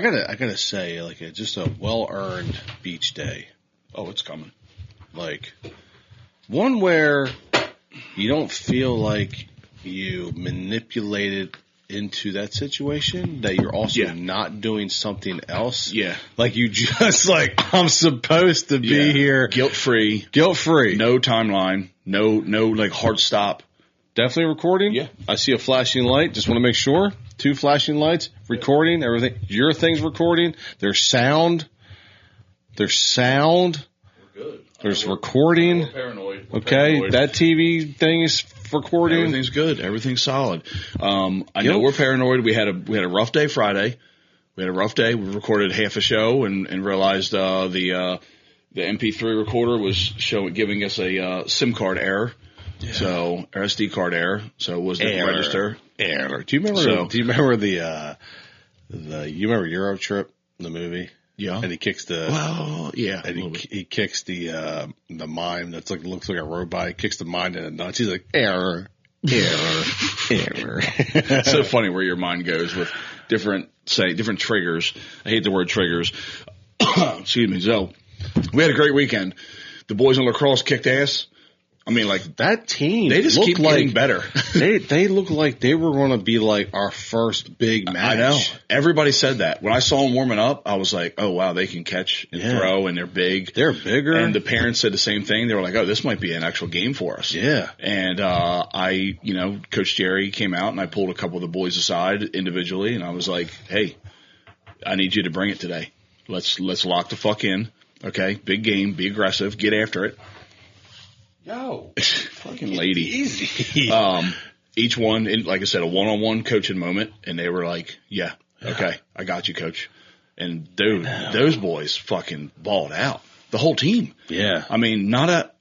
I gotta say, like, just a well-earned beach day. Oh, it's coming. Like, one where you don't feel like you manipulated into that situation, that you're also not doing something else. Yeah. Like, you just, like, I'm supposed to be here. Guilt-free. Guilt-free. No timeline. No, like, hard stop. Definitely recording. Yeah. I see a flashing light. Just want to make sure. 2 flashing lights. Recording. Everything. Your thing's recording. There's sound. We're good. There's recording. We're paranoid. Okay. That TV thing is recording. Everything's good. Everything's solid. I know we're paranoid. We had a rough day Friday. We We recorded half a show and realized the MP3 recorder was giving us a SIM card error. Yeah. So SD card error. So it wasn't register. Error. Do you remember the you remember Euro Trip, the movie? Yeah. And he kicks and he kicks the mime that's like looks like a robot. He kicks the mime in the nuts. He's like, error. It's so funny where your mind goes with different triggers. I hate the word triggers. Excuse me. So we had a great weekend. The boys in lacrosse kicked ass. I mean, like, that team, they just keep getting better. they look like they were going to be like our first big match. I know. Everybody said that. When I saw them warming up, I was like, oh, wow, they can catch and throw, and they're big. They're bigger. And the parents said the same thing. They were like, oh, this might be an actual game for us. Yeah. And Coach Jerry came out, and I pulled a couple of the boys aside individually, and I was like, hey, I need you to bring it today. Let's lock the fuck in. Okay? Big game. Be aggressive. Get after it. Yo, fucking lady. Easy. Each one, like I said, a one-on-one coaching moment, and they were like, yeah, okay, I got you, coach. And dude, those boys fucking balled out. The whole team. Yeah. I mean, not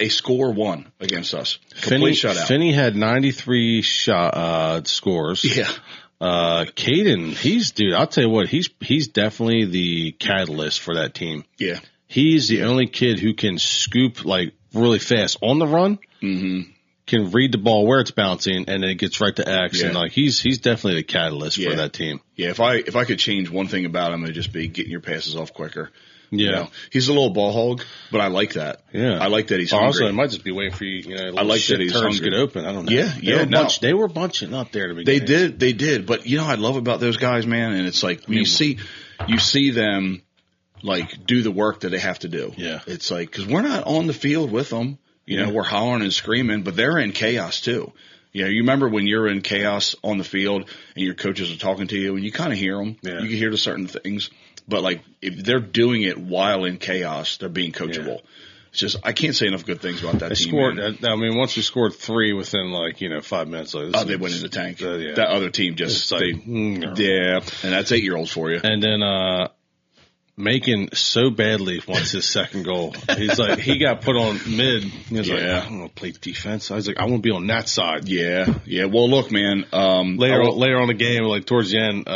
a score one against us. Complete shutout. Finney had 93 scores. Yeah. Caden, I'll tell you what, he's definitely the catalyst for that team. Yeah. He's the only kid who can scoop, like, really fast on the run, can read the ball where it's bouncing, and then it gets right to X. Yeah. And like he's definitely the catalyst for that team. Yeah, if I could change one thing about him, it'd just be getting your passes off quicker. Yeah, you know? He's a little ball hog, but I like that. Yeah, I like that he's hungry. Also, it might just be waiting for you. I like that he's hungry. Get open. I don't know. Yeah, they were bunching up there to begin. They did. But I love about those guys, man, and it's like when you see them. Like, do the work that they have to do. Yeah. It's like, because we're not on the field with them. We're hollering and screaming, but they're in chaos too. You remember when you're in chaos on the field and your coaches are talking to you and you kind of hear them. Yeah. You can hear the certain things. But, like, if they're doing it while in chaos, they're being coachable. Yeah. It's just, I can't say enough good things about that team. Once we scored 3 within, 5 minutes. They went in the tank. That other team just, and that's 8-year-olds for you. And then, Macon so badly wants his second goal. He's like, he got put on mid. He was like, I'm going to play defense. I was like, I want to be on that side. Yeah. Well, look, man. Later on the game, like towards the end,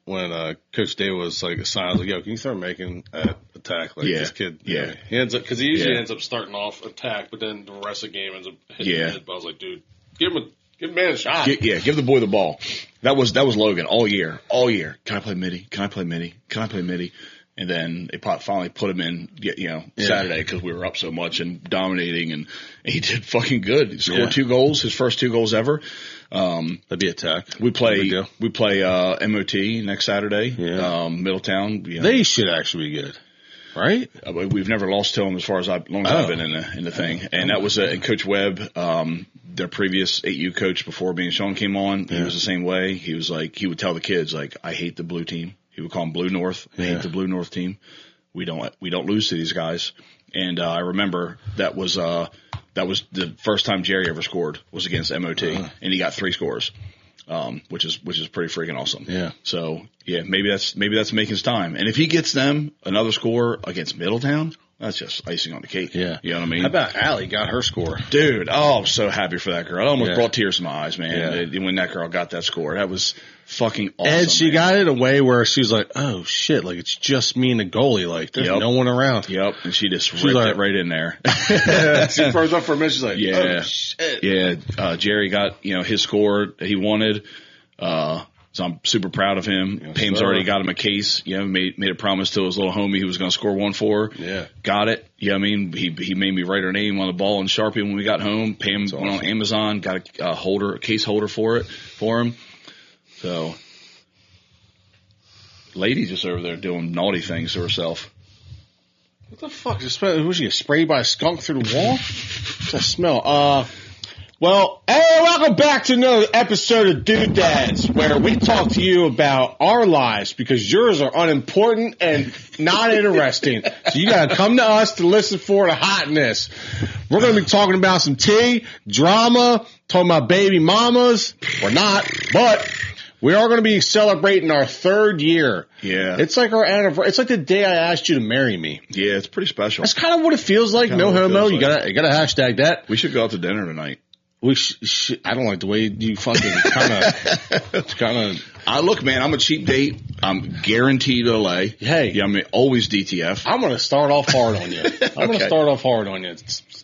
when Coach Day was like assigned, I was like, yo, can you start Macon at attack? Like this kid. Yeah. He ends up, because he usually ends up starting off attack, but then the rest of the game ends up hitting mid. But I was like, dude, give him man a shot. Give the boy the ball. That was Logan all year. Can I play midi? Can I play midi? And then they finally put him in, Saturday because we were up so much and dominating, and he did fucking good. He scored 2 goals, his first 2 goals ever. That'd be attack. We play MOT next Saturday. Yeah. Middletown. They should actually be good, right? We've never lost to them as long as I've been in the thing. And that was and Coach Webb, their previous 8U coach before me and Sean came on. He was the same way. He was like, he would tell the kids like, I hate the blue team. He would call them Blue North. I hate the Blue North team. We don't lose to these guys. And I remember that was the first time Jerry ever scored was against MOT, and he got 3 scores, which is pretty freaking awesome. Yeah. So maybe that's Macon's time. And if he gets them another score against Middletown, that's just icing on the cake. Yeah. You know what I mean? How about Allie got her score? Dude, I'm so happy for that girl. I almost brought tears to my eyes, man, when that girl got that score. That was fucking awesome. And she got it a way where she was like, oh, shit, like it's just me and the goalie. Like there's no one around. Yep. And she just ripped it right in there. She froze up for a minute. She's like, oh, shit. Yeah. Jerry got, his score that he wanted. So I'm super proud of him. Yes, Pam's sir. already got him a case. Made a promise to his little homie he was going to score one for. Yeah. Got it. I mean, he made me write her name on the ball in Sharpie when we got home. Pam went on Amazon, got a case holder for him. So, lady just over there doing naughty things to herself. What the fuck? Was she sprayed by a skunk through the wall? What's that smell? Well, hey, welcome back to another episode of Dude Dads, where we talk to you about our lives because yours are unimportant and not interesting. So you gotta come to us to listen for the hotness. We're gonna be talking about some tea, drama, talking about baby mamas, or not, but we are going to be celebrating our 3rd year. Yeah. It's like our anniversary. It's like the day I asked you to marry me. Yeah, it's pretty special. That's kind of what it feels like. No homo. You gotta hashtag that. We should go out to dinner tonight. I don't like the way you fucking kind of. Look, man, I'm a cheap date. I'm guaranteed to lay. Hey. Yeah, I mean, always DTF. I'm going to start off hard on you.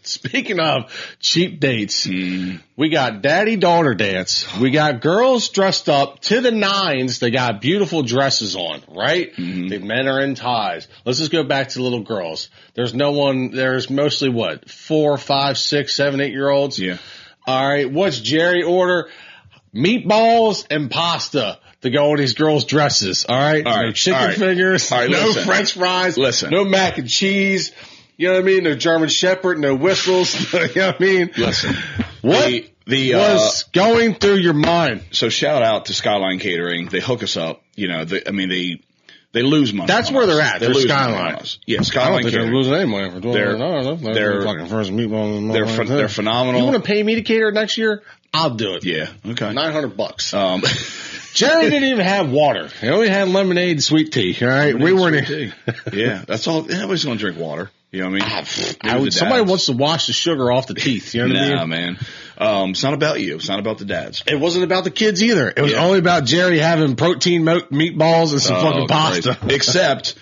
Speaking of cheap dates, we got daddy-daughter dance. We got girls dressed up to the nines. They got beautiful dresses on, right? Mm-hmm. The men are in ties. Let's just go back to little girls. There's mostly 4, 5, 6, 7, 8-year-olds? Yeah. All right, what's Jerry order? Meatballs and pasta to go on these girls' dresses. All right, no chicken fingers, no French fries, no mac and cheese. You know what I mean? No German Shepherd, no whistles. You know what I mean? Listen, what was going through your mind? So shout out to Skyline Catering. They hook us up. They lose money. That's where they're at. They're Skyline. Yeah, Skyline Catering. They're losing any money for They're fucking first meatball. They're phenomenal. You want to pay me to cater next year? I'll do it. Yeah. Okay. $900. Jerry didn't even have water. He only had lemonade and sweet tea. All right, we weren't. Yeah, that's all. Everybody's gonna drink water. You know what I mean? Somebody wants to wash the sugar off the teeth. You know what I mean? Nah, man. It's not about you. It's not about the dads. It wasn't about the kids either. It was only about Jerry having protein meatballs and some fucking pasta. Except,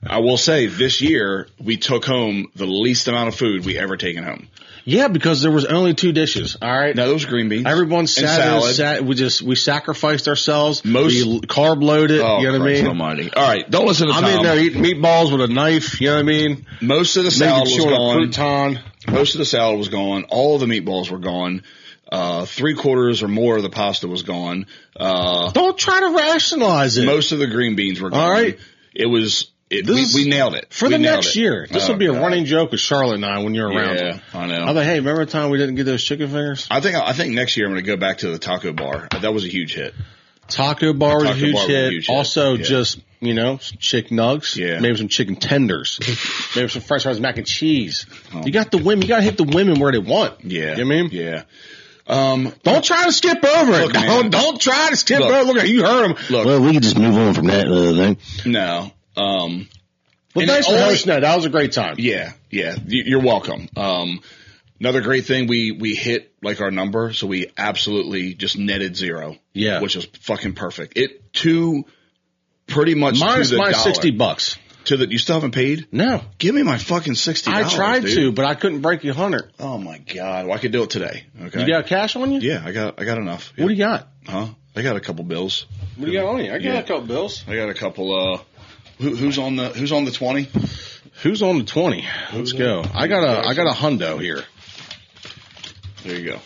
I will say, this year we took home the least amount of food we ever taken home. Yeah, because there was only 2 dishes. All right. No, those were green beans. Everyone sat. We sacrificed ourselves. We carb loaded. Oh, you know what I mean? Almighty. All right. Don't listen to Tom. I'm in there eating meatballs with a knife. You know what I mean? Most of the salad was gone. Crouton. Most of the salad was gone. All of the meatballs were gone. 3/4 or more of the pasta was gone. Don't try to rationalize it. Most of the green beans were gone. All right. It was. We nailed it. For the next year. This will be a running joke with Charlotte and I when you're around. Yeah, I know. I'm like, hey, remember the time we didn't get those chicken fingers? I think next year I'm going to go back to the taco bar. That was a huge hit. Taco bar was a huge hit. Also, just, some chicken nugs. Yeah. Maybe some chicken tenders. Maybe some French fries, mac and cheese. You got the women. You got to hit the women where they want. Yeah. You know what I mean? Yeah. Don't try to skip over it. Don't try to skip over it. Look, you heard him. Look, well, we can just move on from that thing. No. Well, thanks for hosting that. That was a great time. Yeah. You're welcome. Another great thing, we hit like our number, so we absolutely just netted 0. Yeah. Which was fucking perfect. Pretty much minus to the my dollar. $60. You still haven't paid? No. Give me my fucking $60. I tried dude. to, but I couldn't break you 100. Oh my God. Well, I could do it today. Okay. You got cash on you? Yeah, I got enough. Yeah. What do you got? Huh? I got a couple bills. What do you got on you? I got a couple bills. I got a couple, who's on the 20? Who's on the 20? Let's go. I got a hundo here. There you go.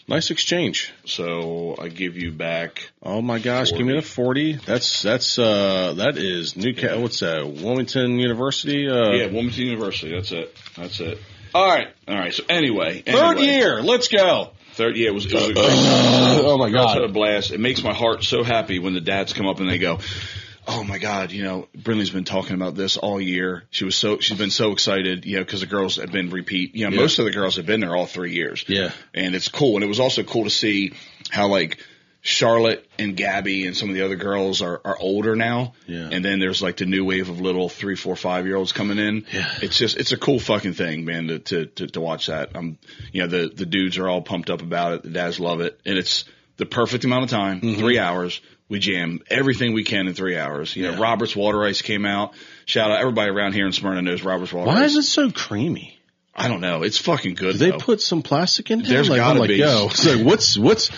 Nice exchange. So I give you back. Oh my gosh, 40. Give me the 40. That is Newcastle. What's that? Wilmington University. Yeah, Wilmington University. That's it. All right. So anyway, 3rd year. Let's go. 3rd year. It was a great. Oh my God. It was a blast. It makes my heart so happy when the dads come up and they go, oh my God, Brinley's been talking about this all year. She's been so excited, because the girls have been repeat. Most of the girls have been there all 3 years. Yeah. And it's cool. And it was also cool to see how Charlotte and Gabby and some of the other girls are older now. Yeah. And then there's the new wave of little 3, 4, 5-year-olds coming in. Yeah. It's a cool fucking thing, man, to watch that. The dudes are all pumped up about it. The dads love it. And it's the perfect amount of time, 3 hours. We jam everything we can in 3 hours. Robert's Water Ice came out. Shout out everybody around here in Smyrna knows Robert's Water Ice. Why is it so creamy? I don't know. It's fucking good. Did they put some plastic in there? There's gotta be. Yo, it's what's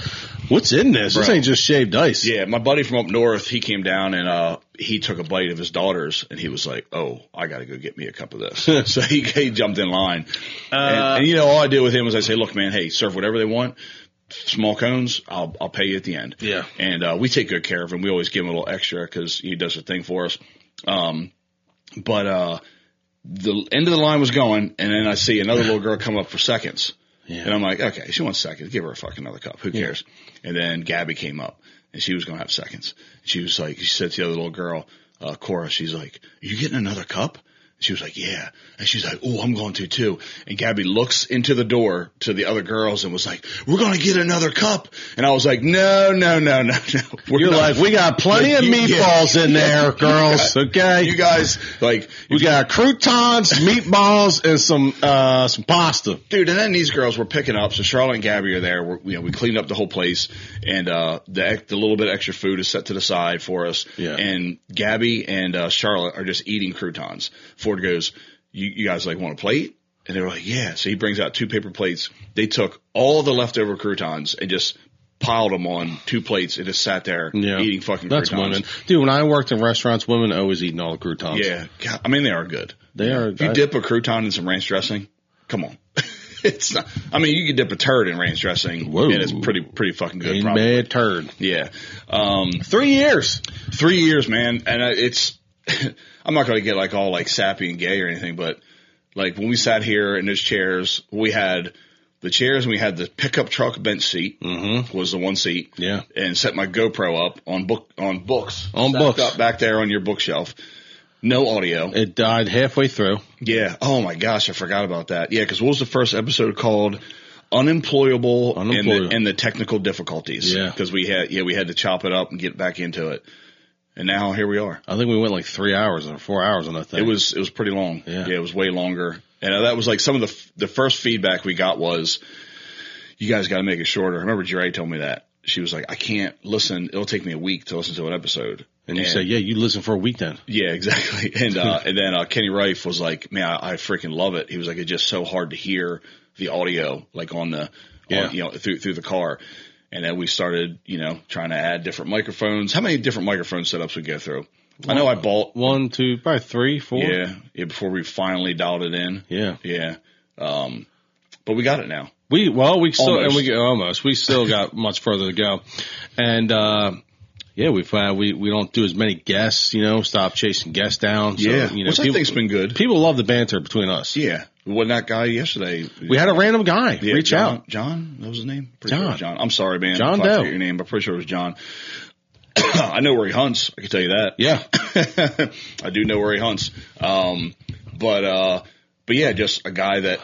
What's in this? Bro. This ain't just shaved ice. Yeah, my buddy from up north, he came down and he took a bite of his daughter's, and he was like, "Oh, I got to go get me a cup of this." So he jumped in line. And you know, all I did with him was I say, "Look, man, hey, serve whatever they want. Small cones, I'll pay you at the end." Yeah. And we take good care of him. We always give him a little extra because he does a thing for us. But the end of the line was going, and then I see another little girl come up for seconds. Yeah. And I'm like, okay, she wants seconds. Give her a fucking another cup. Who cares? Yeah. And then Gabby came up, and she was going to have seconds. She was like, she said to the other little girl, Cora, she's like, "Are you getting another cup?" She was like, "Yeah." And she's like, "Oh, I'm going to too." And Gabby looks into the door to the other girls and was like, "We're going to get another cup." And I was like, no. You're like, we got plenty of meatballs in there, girls. Okay. You guys, like, we got croutons, meatballs, and some pasta. Dude, and then these girls were picking up. So Charlotte and Gabby are there. We cleaned up the whole place, and the little bit of extra food is set to the side for us. Yeah. And Gabby and Charlotte are just eating croutons. Ford goes, you guys like want a plate? And they were like, yeah. So he brings out 2 paper plates. They took all the leftover croutons and just piled them on 2 plates and just sat there eating fucking croutons. That's women. Dude, when I worked in restaurants, women always eating all the croutons. Yeah. God, I mean, they are good. They are. If you dip a crouton in some ranch dressing, come on. It's not, I mean, you could dip a turd in ranch dressing. Whoa. And it's pretty fucking good. Bad turd. Yeah. 3 years. 3 years, man. And it's, I'm not going to get like all like sappy and gay or anything, but like when we sat here in those chairs, we had the chairs and we had the pickup truck bench seat was the one seat. Yeah. And set my GoPro up on books. Up back there on your bookshelf. No audio. It died halfway through. Yeah. Oh my gosh, I forgot about that. Yeah, because what was the first episode called? Unemployable. And the technical difficulties. Yeah. Because we had to chop it up and get back into it. And now here we are. I think we went like 3 hours or 4 hours on that thing. It was pretty long. Yeah. It was way longer. And that was like some of the first feedback we got was, you guys got to make it shorter. I remember Dre told me that. She was like, I can't listen. It'll take me a week to listen to an episode. And you say, yeah, you listen for a week then. Yeah, exactly. And then Kenny Rife was like, man, I freaking love it. He was like, it's just so hard to hear the audio like on through the car. And then we started, trying to add different microphones. How many different microphone setups we go through? I know I bought 1, 2, probably 3, 4. Yeah, before we finally dialed it in. Yeah. But we got it now. We still got much further to go. And we don't do as many guests, stop chasing guests down. So, which I think's been good. People love the banter between us. Yeah. Wasn't that guy yesterday? We had a random guy reach out. John? That was his name? John. John. I'm sorry, man. John Doe. I forget your name, but I'm pretty sure it was John. I know where he hunts. I can tell you that. Yeah. I do know where he hunts. But yeah, just a guy that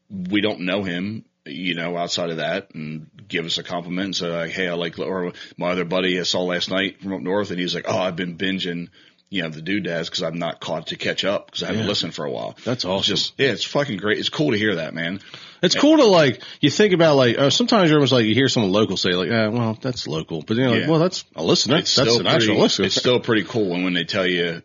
we don't know him, outside of that, and give us a compliment and say, like, hey, or my other buddy I saw last night from up north, and he's like, oh, I've been binging, the Doodads because I'm not caught to catch up because I haven't listened for a while. That's awesome. It's fucking great. It's cool to hear that, man. It's cool to you think about sometimes you're almost you hear someone local say well, that's local, but well, that's a listener. That's an actual listener. It's still pretty cool when they tell you,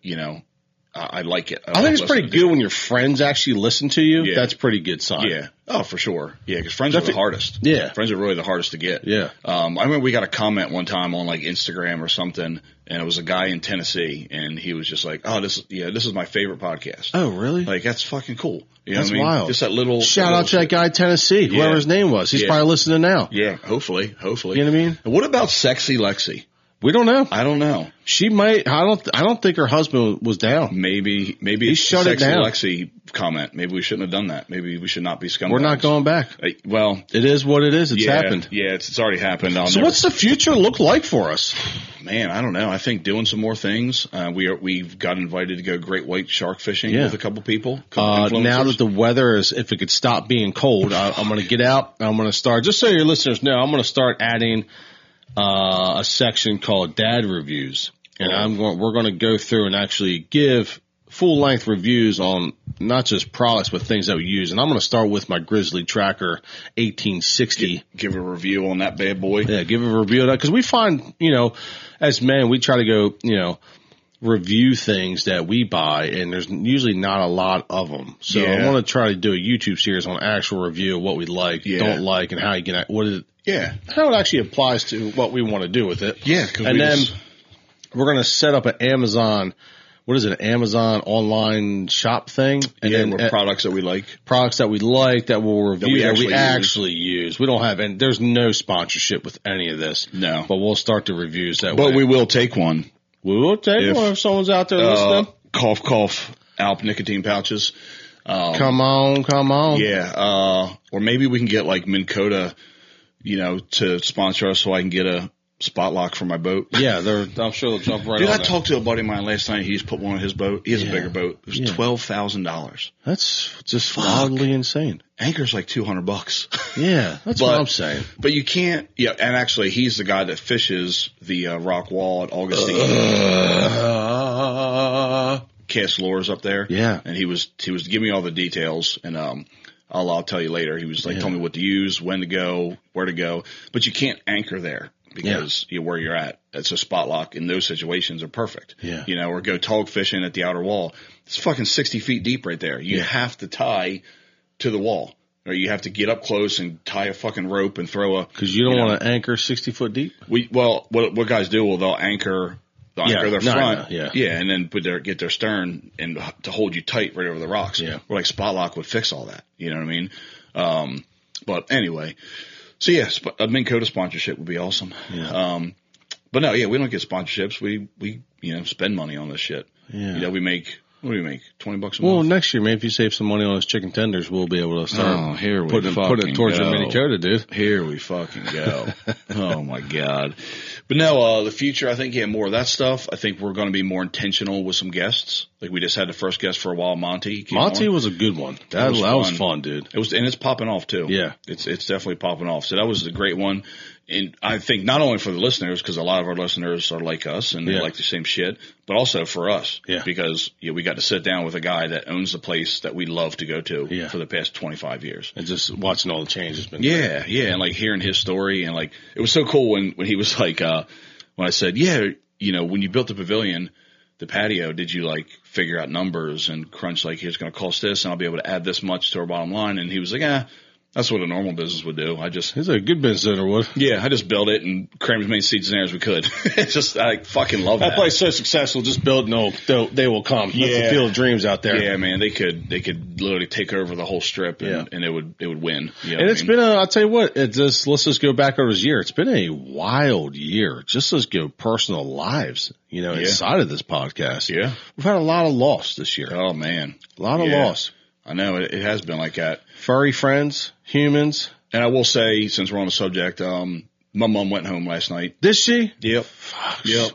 I like it. I think it's pretty good when your friends actually listen to you. Yeah. That's a pretty good sign. Yeah. Oh, for sure. Yeah, because friends are the hardest. Yeah. Friends are really the hardest to get. Yeah. I remember we got a comment one time on Instagram or something, and it was a guy in Tennessee, and he was just like, oh, this is my favorite podcast. Oh, really? That's fucking cool. That's wild. Just that little shout out to that guy in Tennessee, whoever his name was. He's probably listening now. Yeah, hopefully. You know what I mean? And what about Sexy Lexi? We don't know. I don't know. She might. I don't think her husband was down. Maybe he shut it down. Lexi comment. Maybe we shouldn't have done that. Maybe we should not be scumbags. We're not going back. Well, it is what it is. It's happened. Yeah, it's already happened. What's the future look like for us? Man, I don't know. I think doing some more things. We've got invited to go great white shark fishing with a couple people. Now that the weather is, if it could stop being cold, I'm going to get out. I'm going to start. Just so your listeners know, I'm going to start adding a section called Dad Reviews, and we're going to go through and actually give full length reviews on not just products but things that we use. And I'm going to start with my Grizzly Tracker 1860. Give a review on that bad boy. Yeah, give a review of that because we find, as men, we try to go, review things that we buy, and there's usually not a lot of them. So I want to try to do a YouTube series on actual review of what we like, don't like, and how you can how it actually applies to what we want to do with it. Yeah, and then we're going to set up an Amazon. What is it? An Amazon online shop thing, and then with products that we like, that we'll review that we actually use. We don't have any. There's no sponsorship with any of this. No, but we'll start the reviews that way. But we will take one. We will take one if someone's out there listening. Cough, Alp nicotine pouches. Come on. Yeah. Or maybe we can get like Minn Kota, to sponsor us so I can get a spot lock for my boat. Yeah, I'm sure they'll jump right on I talked to a buddy of mine last night. He just put one on his boat. He has a bigger boat. It was $12,000. That's just wildly insane. Anchor's like $200. Yeah, that's what I'm saying. But you can't. Yeah, and actually, he's the guy that fishes the rock wall at Augustine. Cast lures up there. Yeah, and he was giving me all the details, and I'll tell you later. He was like, telling me what to use, when to go, where to go. But you can't anchor there. Because where you're at, it's a spot lock in those situations are perfect. Yeah. Or go tog fishing at the outer wall. It's fucking 60 feet deep right there. You have to tie to the wall, or you have to get up close and tie a fucking rope and throw a. Because you don't want to anchor 60 foot deep. What guys do? Well, they'll anchor their front, and then get their stern and to hold you tight right over the rocks. Yeah. Where like spot lock would fix all that. You know what I mean? But anyway. So yes, a Minn Kota sponsorship would be awesome. Yeah. But no, we don't get sponsorships. We spend money on this shit. Yeah. We make, what do we make? $20 a month? Well, next year, maybe if you save some money on those chicken tenders, we'll be able to start putting it towards your Minn Kota, dude. Here we fucking go. Oh my God. But no, the future, I think, more of that stuff. I think we're going to be more intentional with some guests. Like we just had the first guest for a while, Monty. Monty was a good one. That was fun, dude. And it's popping off too. Yeah. It's definitely popping off. So that was a great one. And I think not only for the listeners, because a lot of our listeners are like us and they like the same shit, but also for us. Yeah. Because we got to sit down with a guy that owns the place that we love to go to for the past 25 years. And just watching all the changes. Great. And like hearing his story, and like it was so cool when he was like, when I said, when you built the pavilion, the patio, did you like figure out numbers and crunch like here's going to cost this and I'll be able to add this much to our bottom line? And he was like, that's what a normal business would do. He's a good business owner, would. Yeah, I just built it and crammed as many seats in there as we could. It's just, I fucking love that. That place is so successful, just build they will come. That's the field of dreams out there. Yeah, man, they could literally take over the whole strip and it would win. And it's been I'll tell you what, let's just go back over this year. It's been a wild year. Just let's go personal lives, inside of this podcast. Yeah. We've had a lot of loss this year. Oh man. A lot of loss. I know it has been like that. Furry friends, humans. And I will say, since we're on the subject, my mom went home last night. Did she? Yep. Fuck. Yep.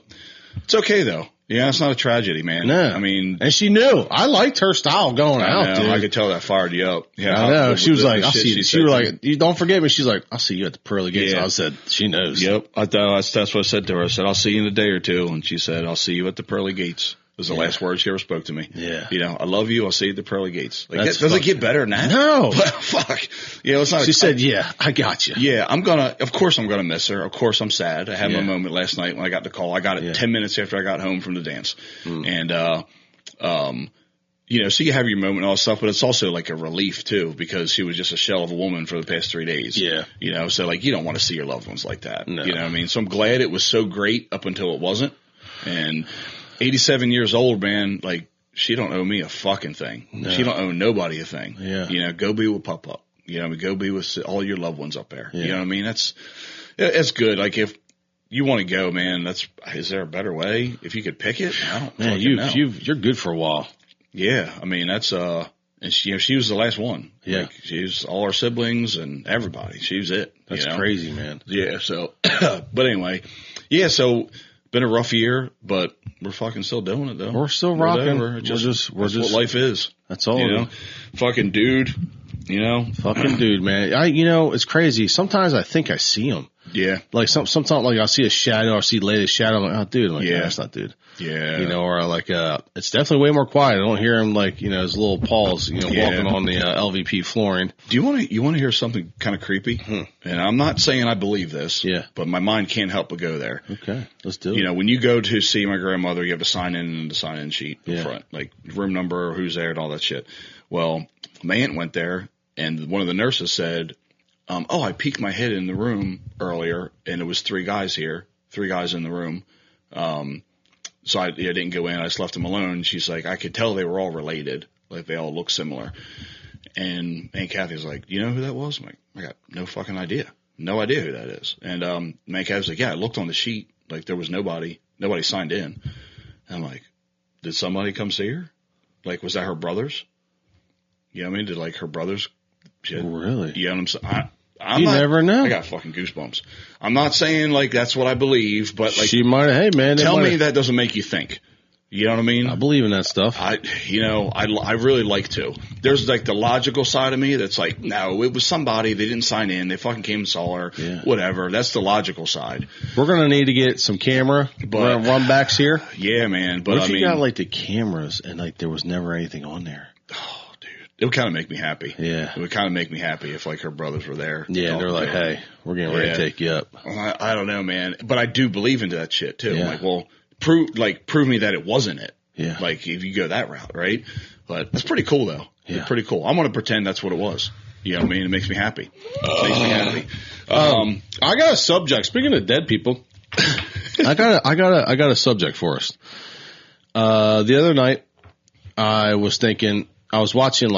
It's okay though. Yeah, it's not a tragedy, man. No. I mean, and she knew. I liked her style going out, dude. I could tell that fired you up. Yeah, I know. She was like, I'll see you. She was like, you don't forget me. She's like, I'll see you at the pearly gates. Yeah. I said, she knows. Yep. That's what I said to her. I said, I'll see you in a day or two. And she said, I'll see you at the pearly gates. Was the last word she ever spoke to me. Yeah. I love you. I'll see you at the pearly gates. Like, does it get better than that? No. Fuck. It's not. She said, I got you. Yeah, of course I'm going to miss her. Of course I'm sad. I had my moment last night when I got the call. I got it 10 minutes after I got home from the dance. And, so you have your moment and all that stuff, but it's also like a relief too, because she was just a shell of a woman for the past 3 days. Yeah. So like you don't want to see your loved ones like that. No. You know what I mean? So I'm glad it was so great up until it wasn't. And 87 years old, man, like she don't owe me a fucking thing. No. She don't owe nobody a thing. Yeah. Go be with Pup. Go be with all your loved ones up there. Yeah. You know what I mean? It's good. Like if you want to go, man, is there a better way? If you could pick it, I don't know. You're good for a while. Yeah. I mean, that's, and she was the last one. Yeah. Like, she was all our siblings and everybody. She was it. That's crazy, man. Yeah. So, but anyway, so been a rough year, but we're fucking still doing it though. We're still rocking. We're just what life is. That's all. Fucking dude. Fucking dude, man. It's crazy. Sometimes I think I see him. Yeah. Like sometimes like I'll see a shadow, I'll see the latest shadow. I'm like, oh, dude. I'm like, no, that's not dude. Yeah. Or like, it's definitely way more quiet. I don't hear him like, his little paws, walking on the LVP flooring. Do you want to hear something kind of creepy? And I'm not saying I believe this, but my mind can't help but go there. Okay, let's do it. When you go to see my grandmother, you have to sign in the sign-in sheet in front, like room number, who's there, and all that shit. Well, my aunt went there, and one of the nurses said, I peeked my head in the room earlier, and it was 3 guys in the room. So I didn't go in. I just left them alone. She's like, I could tell they were all related. Like, they all look similar. And Aunt Kathy's like, you know who that was? I'm like, I got no fucking idea. No idea who that is. And Aunt Kathy's like, yeah, I looked on the sheet. Like, there was nobody signed in. And I'm like, did somebody come see her? Like, was that her brothers? You know what I mean? Did, like, her brothers? Really? You know what I'm saying? You never know. I got fucking goosebumps. I'm not saying like that's what I believe, but like she might. Hey man, tell me that doesn't make you think. You know what I mean? I believe in that stuff. I really like to. There's like the logical side of me that's like, no, it was somebody. They didn't sign in. They fucking came and saw her. Yeah. Whatever. That's the logical side. We're gonna need to get some camera run backs here. Yeah, man. But what if you got like the cameras and like there was never anything on there? It would kind of make me happy. Yeah. It would kind of make me happy if, like, her brothers were there. Yeah, they're like, hey, we're getting ready to take you up. I don't know, man. But I do believe into that shit, too. Yeah. I'm like, well, prove me that it wasn't it. Yeah. Like, if you go that route, right? But that's pretty cool, though. Yeah. It's pretty cool. I'm going to pretend that's what it was. You know what I mean? It makes me happy. I got a subject. Speaking of dead people, I got a subject for us. The other night, I was thinking... I was watching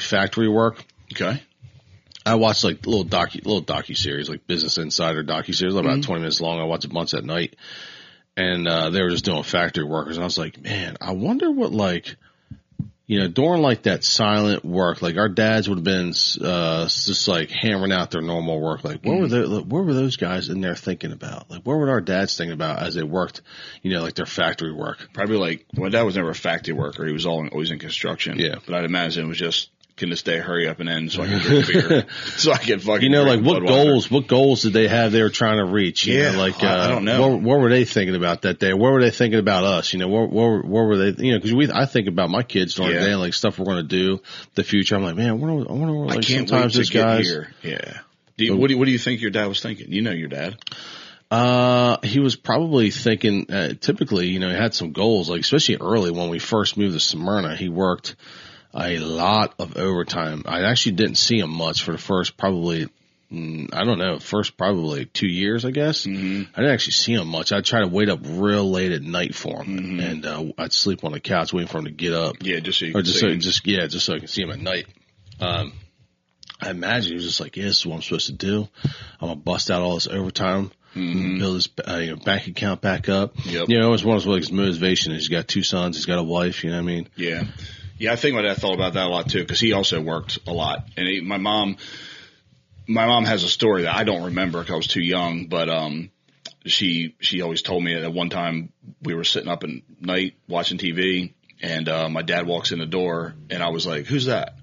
factory work. Okay. I watched like little docu series, like Business Insider docu series, about 20 minutes long. I watch it once at night, and they were just doing factory workers, and I was like, man, I wonder what during like that silent work, like our dads would have been just like hammering out their normal work. Like what were those guys in there thinking about? Like what were our dads thinking about as they worked, like their factory work? Probably like my dad was never a factory worker. He was always in construction. Yeah. But I'd imagine it was just, can this day hurry up and end so I can drink beer? So I can fucking like what goals did they have they were trying to reach? I don't know. What were they thinking about that day? What were they thinking about us? What were they, because I think about my kids during the day and like stuff we're going to do, the future. I'm like, man, I wonder what like sometimes this guy's. Here. Yeah. What do you think your dad was thinking? You know your dad. He was probably thinking, typically, he had some goals, like especially early when we first moved to Smyrna, he worked a lot of overtime. I actually didn't see him much for the first probably 2 years, I guess. Mm-hmm. I didn't actually see him much. I'd try to wait up real late at night for him, and I'd sleep on the couch waiting for him to get up. Yeah, just so you can see him. Just so I can see him at night. I imagine he was just like, yeah, this is what I'm supposed to do. I'm gonna bust out all this overtime. Build his bank account back up. Yep. It was one of his motivation. He's got 2 sons. He's got a wife. You know what I mean? Yeah. Yeah, I think my dad thought about that a lot too, because he also worked a lot. And my mom has a story that I don't remember because I was too young, but she always told me that at one time we were sitting up at night watching TV, and my dad walks in the door, and I was like, "Who's that?"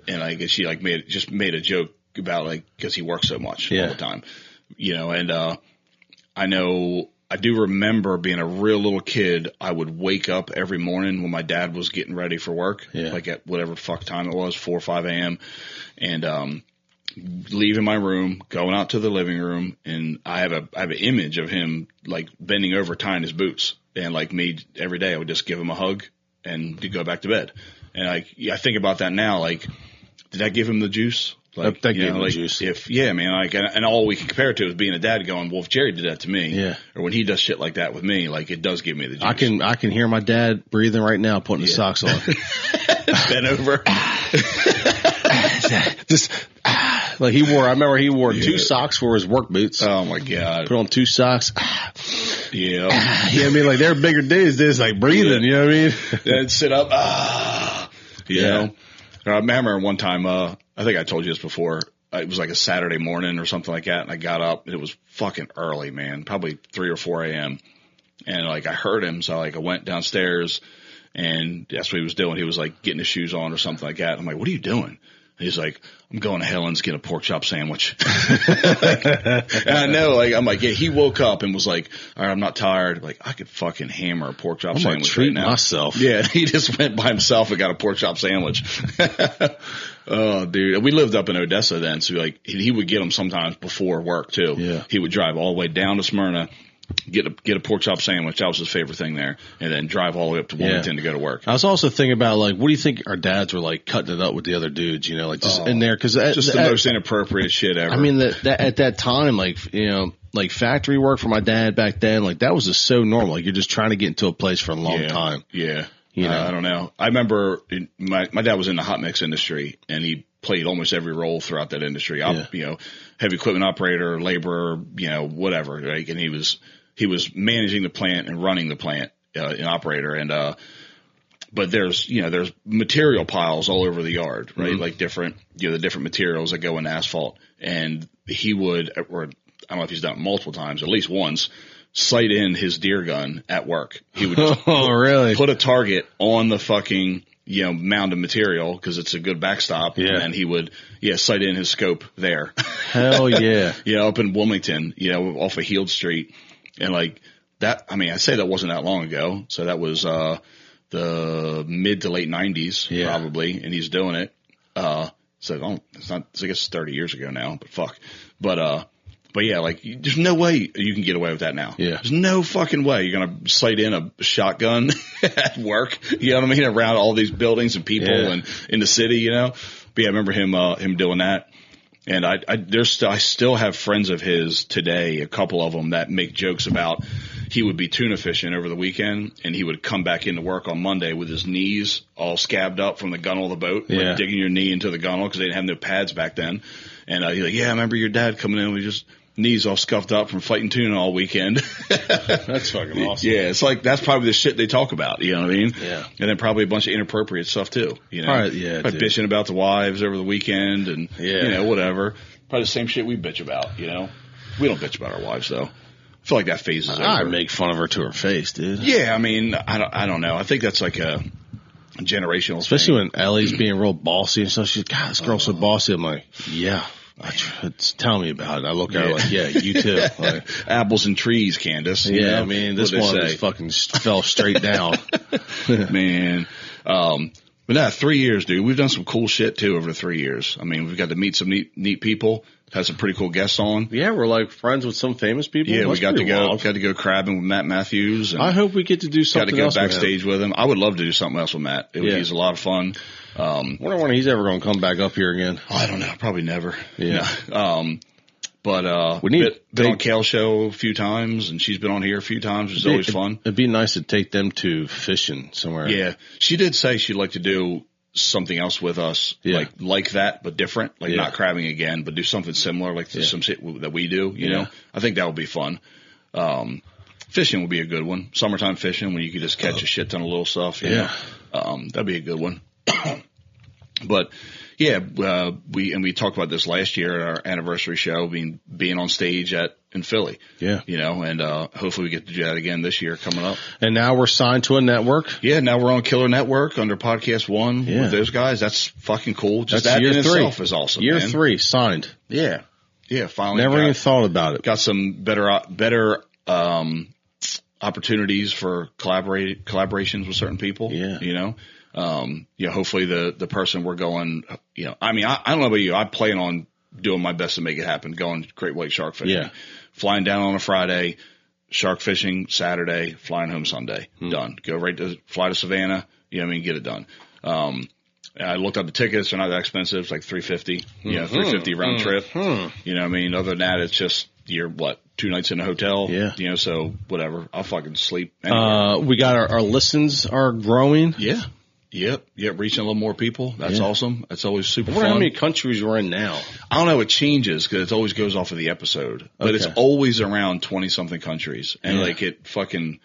And she made a joke about because he works so much all the time, And I do remember being a real little kid. I would wake up every morning when my dad was getting ready for work, like at whatever fuck time it was, 4 or 5 a.m. And leaving my room, going out to the living room, and I have an image of him like bending over, tying his boots, and like me every day, I would just give him a hug and go back to bed. And I think about that now, like, did I give him the juice? Like, that gave him the juice. And all we can compare it to is being a dad going, well, if Jerry did that to me, or when he does shit like that with me, like it does give me the juice. I can hear my dad breathing right now, putting his socks on. Bent over. Just like I remember he wore 2 socks for his work boots. Oh my God. Put on 2 socks. Yeah. You know what I mean? Like they're bigger days, just like breathing, you know what I mean? Then sit up. You know? I remember one time, I think I told you this before. It was like a Saturday morning or something like that, and I got up, and it was fucking early, man, probably 3 or 4 a.m. And like I heard him, so like I went downstairs, and that's what he was doing. He was like getting his shoes on or something like that. I'm like, "What are you doing?" He's like, I'm going to Helen's, get a pork chop sandwich. And I know, like, I'm like, yeah, he woke up and was like, all right, I'm not tired. Like, I could fucking hammer a pork chop sandwich treat right now. myself. Yeah, he just went by himself and got a pork chop sandwich. Oh, dude. We lived up in Odessa then, so like, he would get them sometimes before work too. Yeah. He would drive all the way down to Smyrna, get a pork chop sandwich. That was his favorite thing there. And then drive all the way up to Wilmington to go to work. I was also thinking about, like, what do you think our dads were like cutting it up with the other dudes, you know, like just in there? Cause just the most inappropriate shit ever. I mean, that at that time, like, you know, like factory work for my dad back then, like that was just so normal. Like you're just trying to get into a place for a long time. Yeah. You know? I don't know. I remember my dad was in the hot mix industry and he played almost every role throughout that industry. You know, heavy equipment operator, laborer, you know, whatever. Like, and he was managing the plant and running the plant, an operator. And, but there's material piles all over the yard, right? Like the different materials that go in asphalt. And he would, or I don't know if he's done it multiple times, at least once, sight in his deer gun at work. He would just really? Put a target on the fucking, you know, mound of material because it's a good backstop. Yeah. And then he would, sight in his scope there. Hell yeah. Up in Wilmington, off of Heald Street. And like that, I mean, I say that wasn't that long ago. So that was, the mid to late 90s probably. And he's doing it. It's not, I guess it's 30 years ago now, but fuck. But yeah, like there's no way you can get away with that now. Yeah. There's no fucking way you're going to sight in a shotgun at work. You know what I mean? Around all these buildings and people and in the city, you know? But yeah, I remember him doing that. And I still have friends of his today, a couple of them that make jokes about he would be tuna fishing over the weekend and he would come back into work on Monday with his knees all scabbed up from the gunnel of the boat, like digging your knee into the gunnel because they didn't have no pads back then. And he's like, yeah, I remember your dad coming in. We just knees all scuffed up from fighting tuna all weekend. That's fucking awesome. Yeah, it's like that's probably the shit they talk about. You know what I mean? Yeah. And then probably a bunch of inappropriate stuff too. You know, right, yeah, like bitching about the wives over the weekend and you know whatever. Probably the same shit we bitch about. You know, we don't bitch about our wives though. I feel like that phase is over. I make fun of her to her face, dude. Yeah, I mean, I don't know. I think that's like a generational, especially thing. when Ellie's being real bossy and stuff. She's like, God, this girl's so bossy. I'm like, yeah. Tell me about it. I look at her like, yeah, you too. Like, apples and trees, Candace. Yeah, I mean, this one just fucking fell straight down. Man. But no, 3 years, dude. We've done some cool shit too over the 3 years. I mean, we've got to meet some neat people. Had some pretty cool guests on. Yeah, we're like friends with some famous people. Yeah, we got to go crabbing with Matt Matthews. And I hope we get to do something else. Got to go backstage with him. I would love to do something else with Matt. He's a lot of fun. I wonder when he's ever going to come back up here again. I don't know. Probably never. Yeah. But we need been on Kale's show a few times, and she's been on here a few times, which is always fun. It'd be nice to take them to fishing somewhere. Yeah. She did say she'd like to do something else with us, like that, but different, like not crabbing again, but do something similar, like some shit that we do, you know? I think that would be fun. Fishing would be a good one. Summertime fishing when you could just catch a shit ton of little stuff. You know? That'd be a good one. But yeah, we talked about this last year at our anniversary show, being on stage in Philly. Yeah. You know, and hopefully we get to do that again this year coming up. And now we're signed to a network. Yeah, now we're on Killer Network under Podcast One with those guys. That's fucking cool. Just that's that year in three. Itself is awesome. Year 3 signed. Yeah. Yeah, finally. Never even thought about it. Got some better opportunities for collaborations with certain people. Yeah. You know? Hopefully the person we're going, I mean, I don't know about you. I plan on doing my best to make it happen, going great white shark fishing. Yeah. Flying down on a Friday, shark fishing Saturday, flying home Sunday. Done. Fly to Savannah, get it done. I looked up the tickets. They're not that expensive. It's like $350, $350 round trip. You know what I mean? Other than that, it's just, you're 2 nights in a hotel. Yeah. So whatever. I'll fucking sleep anywhere. We got our listens are growing. Yeah. Yep, reaching a little more people. That's awesome. That's always super fun. How many countries we're in now? I don't know. It changes because it always goes off of the episode. But it's always around 20-something countries. And, it fucking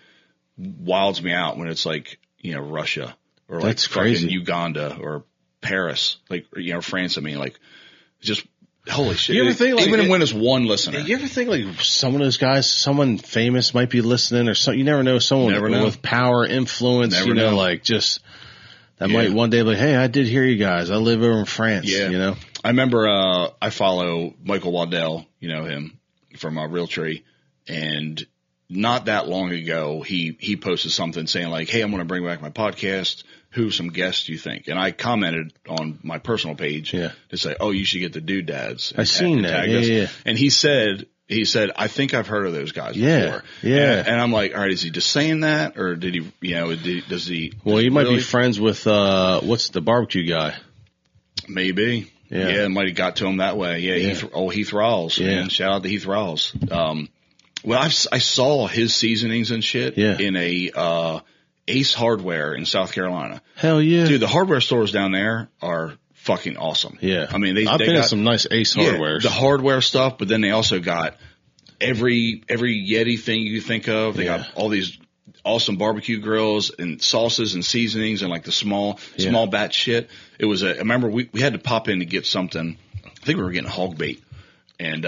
wilds me out when it's Russia or that's crazy. Fucking Uganda or Paris, France. I mean, just holy shit. You ever think, even when it's one listener. You ever think, some of those guys, someone famous might be listening or something? You never know. Someone with power, influence, just... that might one day be like, hey, I did hear you guys. I live over in France. Yeah. You know? I remember I follow Michael Waddell, you know him from Realtree, and not that long ago he posted something saying like, hey, I'm going to bring back my podcast. Who some guests do you think? And I commented on my personal page to say, oh, you should get the Doodads. I seen that. Yeah. And he said, I think I've heard of those guys before. Yeah. And I'm like, all right, is he just saying that, or did he, you know, does he? Well, he might be friends with what's the barbecue guy? Maybe. Yeah, it might have got to him that way. Yeah, Heath Rawls. Yeah, man. Shout out to Heath Rawls. Well, I saw his seasonings and shit in a Ace Hardware in South Carolina. Hell yeah, dude! The hardware stores down there are fucking awesome. Yeah, I mean I've been got in some nice Ace hardware. The hardware stuff, but then they also got every Yeti thing you think of. They got all these awesome barbecue grills and sauces and seasonings and like the small batch shit. It was I remember we had to pop in to get something. I think we were getting hog bait, and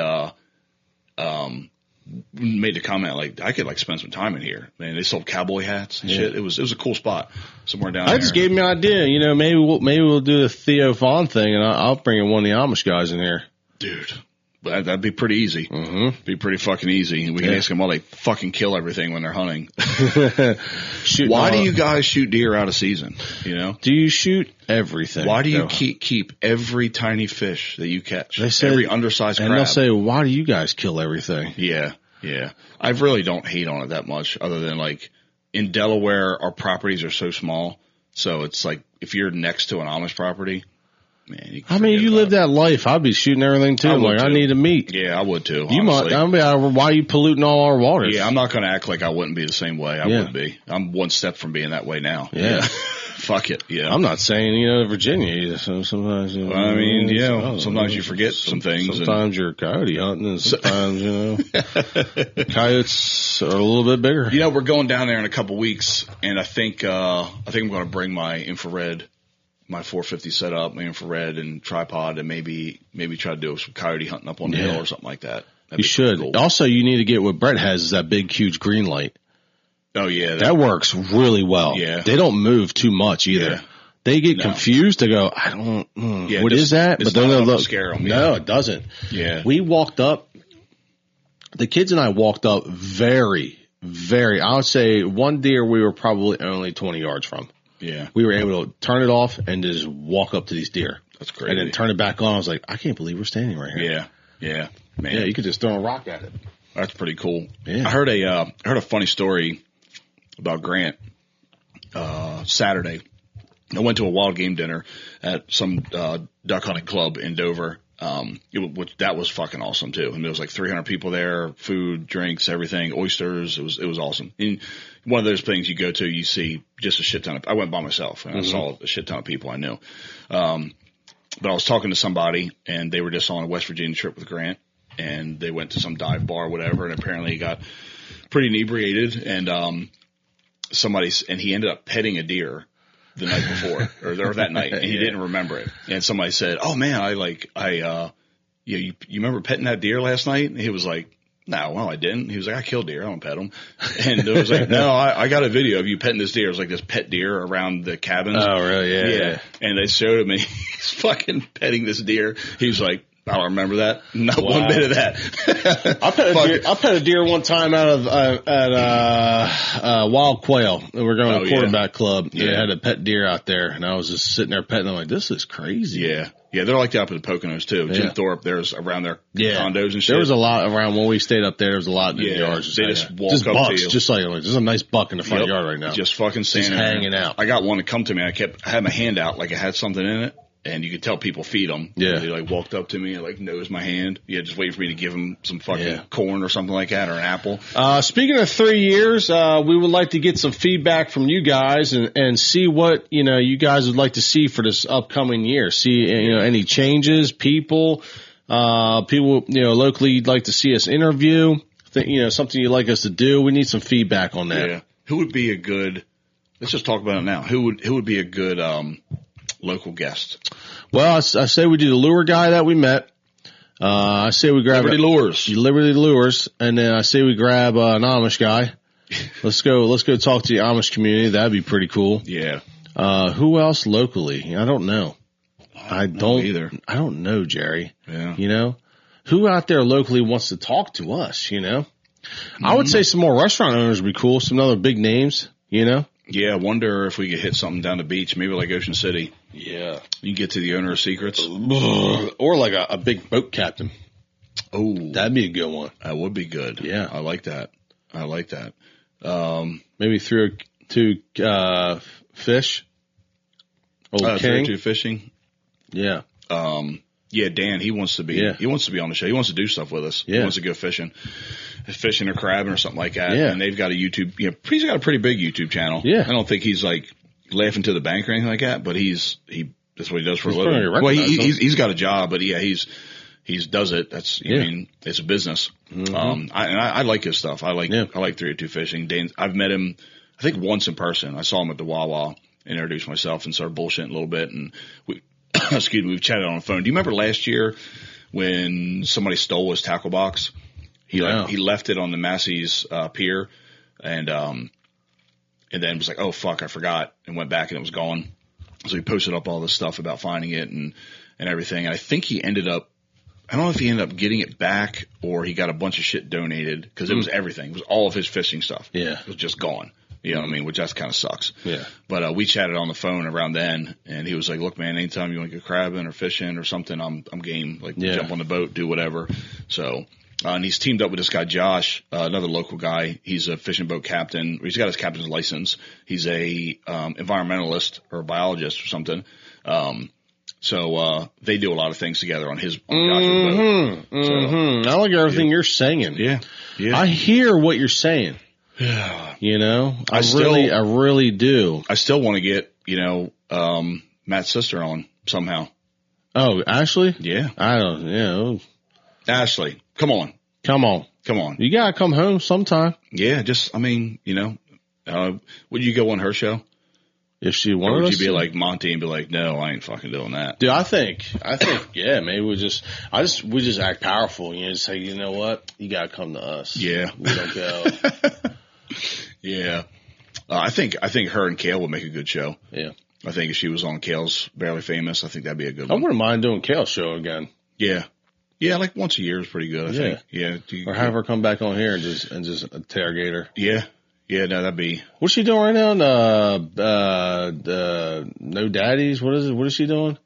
made the comment like I could like spend some time in here. Man, they sold cowboy hats and shit. It was a cool spot somewhere down there. I just gave me an idea. You know, maybe we'll do the Theo Vaughn thing, and I'll bring in one of the Amish guys in here, dude. That'd be pretty easy. Mm-hmm. Be pretty fucking easy. We can ask them why they fucking kill everything when they're hunting. Why do you guys shoot deer out of season? You know? Do you shoot everything? Why do you keep every tiny fish that you catch? They say, every undersized crab. And they'll say, why do you guys kill everything? Yeah. I really don't hate on it that much, other than like in Delaware, our properties are so small. So it's like if you're next to an Amish property, man, you live that life. I'd be shooting everything too. I need a meat. Yeah, I would too. You might. Why are you polluting all our waters? Yeah, I'm not going to act like I wouldn't be the same way. I would be. I'm one step from being that way now. Yeah. Fuck it. Yeah. I'm not saying, Virginia either. So sometimes, sometimes you forget some things. Sometimes you're coyote hunting, and sometimes, coyotes are a little bit bigger. We're going down there in a couple weeks, and I think I'm going to bring my infrared. My 450 setup, my infrared and tripod, and maybe try to do some coyote hunting up on the hill or something like that. You should. Cool. Also, you need to get what Brett has is that big, huge green light. Oh yeah, that works really well. Yeah, they don't move too much either. Yeah. They get confused. They go, I don't. What is that? But then they'll scare them. No, it doesn't. Yeah, we walked up. The kids and I walked up very, very. I would say one deer we were probably only 20 yards from. Yeah. We were able to turn it off and just walk up to these deer. That's crazy. And then turn it back on. I was like, I can't believe we're standing right here. Yeah. Man. Yeah, you could just throw a rock at it. That's pretty cool. Yeah. I heard a funny story about Grant Saturday. I went to a wild game dinner at some duck hunting club in Dover. That was fucking awesome too. And there was like 300 people there, food, drinks, everything, oysters. It was awesome. And one of those things you go to, you see just a shit ton of, I went by myself and I saw a shit ton of people I knew. But I was talking to somebody and they were just on a West Virginia trip with Grant and they went to some dive bar or whatever. And apparently he got pretty inebriated and, and he ended up petting a deer the night before or that night and he didn't remember it. And somebody said, oh man, you remember petting that deer last night? And he was like, no, well, I didn't. He was like, I killed deer. I don't pet them. And it was like, no, I got a video of you petting this deer. It was like this pet deer around the cabins. Oh, really? Yeah. And they showed him and he's fucking petting this deer. He was like, I don't remember that. Not one bit of that. I pet a deer one time out of at Wild Quail. We're going to a quarterback club. Yeah. They had a pet deer out there, and I was just sitting there petting. I'm like, this is crazy. Yeah, they're like that up in the Poconos too. Yeah. Jim Thorpe, there's around their condos and shit. There was a lot around when we stayed up there. There was a lot in the yards. They just walk up bucks, to you. Just like there's a nice buck in the front yard right now. Just fucking standing just hanging out. I got one to come to me. I had my hand out like I had something in it. And you could tell people feed them. Yeah. They like walked up to me and like nosed my hand. Yeah, just waiting for me to give them some fucking corn or something like that or an apple. Speaking of 3 years, we would like to get some feedback from you guys and see what, you guys would like to see for this upcoming year. See, any changes, people, locally you'd like to see us interview, something you'd like us to do. We need some feedback on that. Yeah. Who would be a good, let's just talk about it now. Who would be a good, local guest? Well, I say we do the lure guy that we met. I say we grab Liberty Lures, and then I say we grab an Amish guy. Let's go talk to the Amish community. That'd be pretty cool. Yeah. Who else locally? I don't know. I don't either. I don't know, Jerry. Yeah. You know, who out there locally wants to talk to us? You know, I would say some more restaurant owners would be cool. Some other big names. You know. Yeah, I wonder if we could hit something down the beach, maybe like Ocean City. Yeah. You get to the owner of Secrets. Or like a big boat captain. Oh, That'd be a good one. that would be good. Yeah. I like that. Maybe 3 or 2 fish. Old King. 3 or 2 fishing. Yeah. Yeah, Dan, he wants to be Yeah. he wants to be on the show. He wants to do stuff with us. Yeah. He wants to go fishing or crabbing or something like that. Yeah. And they've got a YouTube, he's got a pretty big YouTube channel. Yeah. I don't think he's like laughing to the bank or anything like that, but that's what he does for a He's living. pretty Well, recognized, he's got a job, but yeah, he's does it. That's, I mean, it's a business. Mm-hmm. I like his stuff. I like 3 or 2 fishing. Dan, I've met him, I think once in person. I saw him at the Wawa and introduced myself and started bullshitting a little bit. And we've chatted on the phone. Do you remember last year when somebody stole his tackle box? He left it on the Massey's pier, and then was like, oh fuck, I forgot, and went back and it was gone. So he posted up all this stuff about finding it and everything. And I think he ended up, I don't know if he ended up getting it back or he got a bunch of shit donated because it was everything. It was all of his fishing stuff. Yeah. It was just gone. You know what I mean? Which that kind of sucks. Yeah. But we chatted on the phone around then, and he was like, "Look, man, anytime you want to go crabbing or fishing or something, I'm game. Like, jump on the boat, do whatever." So, and he's teamed up with this guy Josh, another local guy. He's a fishing boat captain. He's got his captain's license. He's a environmentalist or a biologist or something. So they do a lot of things together on Josh's boat. So, I like everything you're saying. Yeah. I hear what you're saying. Yeah. You know, I really do. I still want to get, Matt's sister on somehow. Oh, Ashley? Yeah. I don't, Ashley, come on. Come on. You gotta come home sometime. Yeah, would you go on her show? If she wanted Or would us you be to? like Monty and be like, no, I ain't fucking doing that? Dude, I think, yeah, maybe we just act powerful, just say, you know what? You gotta come to us. Yeah. We don't go. Yeah. I think her and Kale would make a good show. Yeah. I think if she was on Kale's Barely Famous, I think that'd be a good I one. wouldn't mind doing Kale's show again. Yeah. Yeah, like once a year is pretty good, I think. Yeah. Or have her come back on here and just interrogate her. Yeah. Yeah, no, that'd be. What's she doing right now? No Daddies? What is it? What is she doing?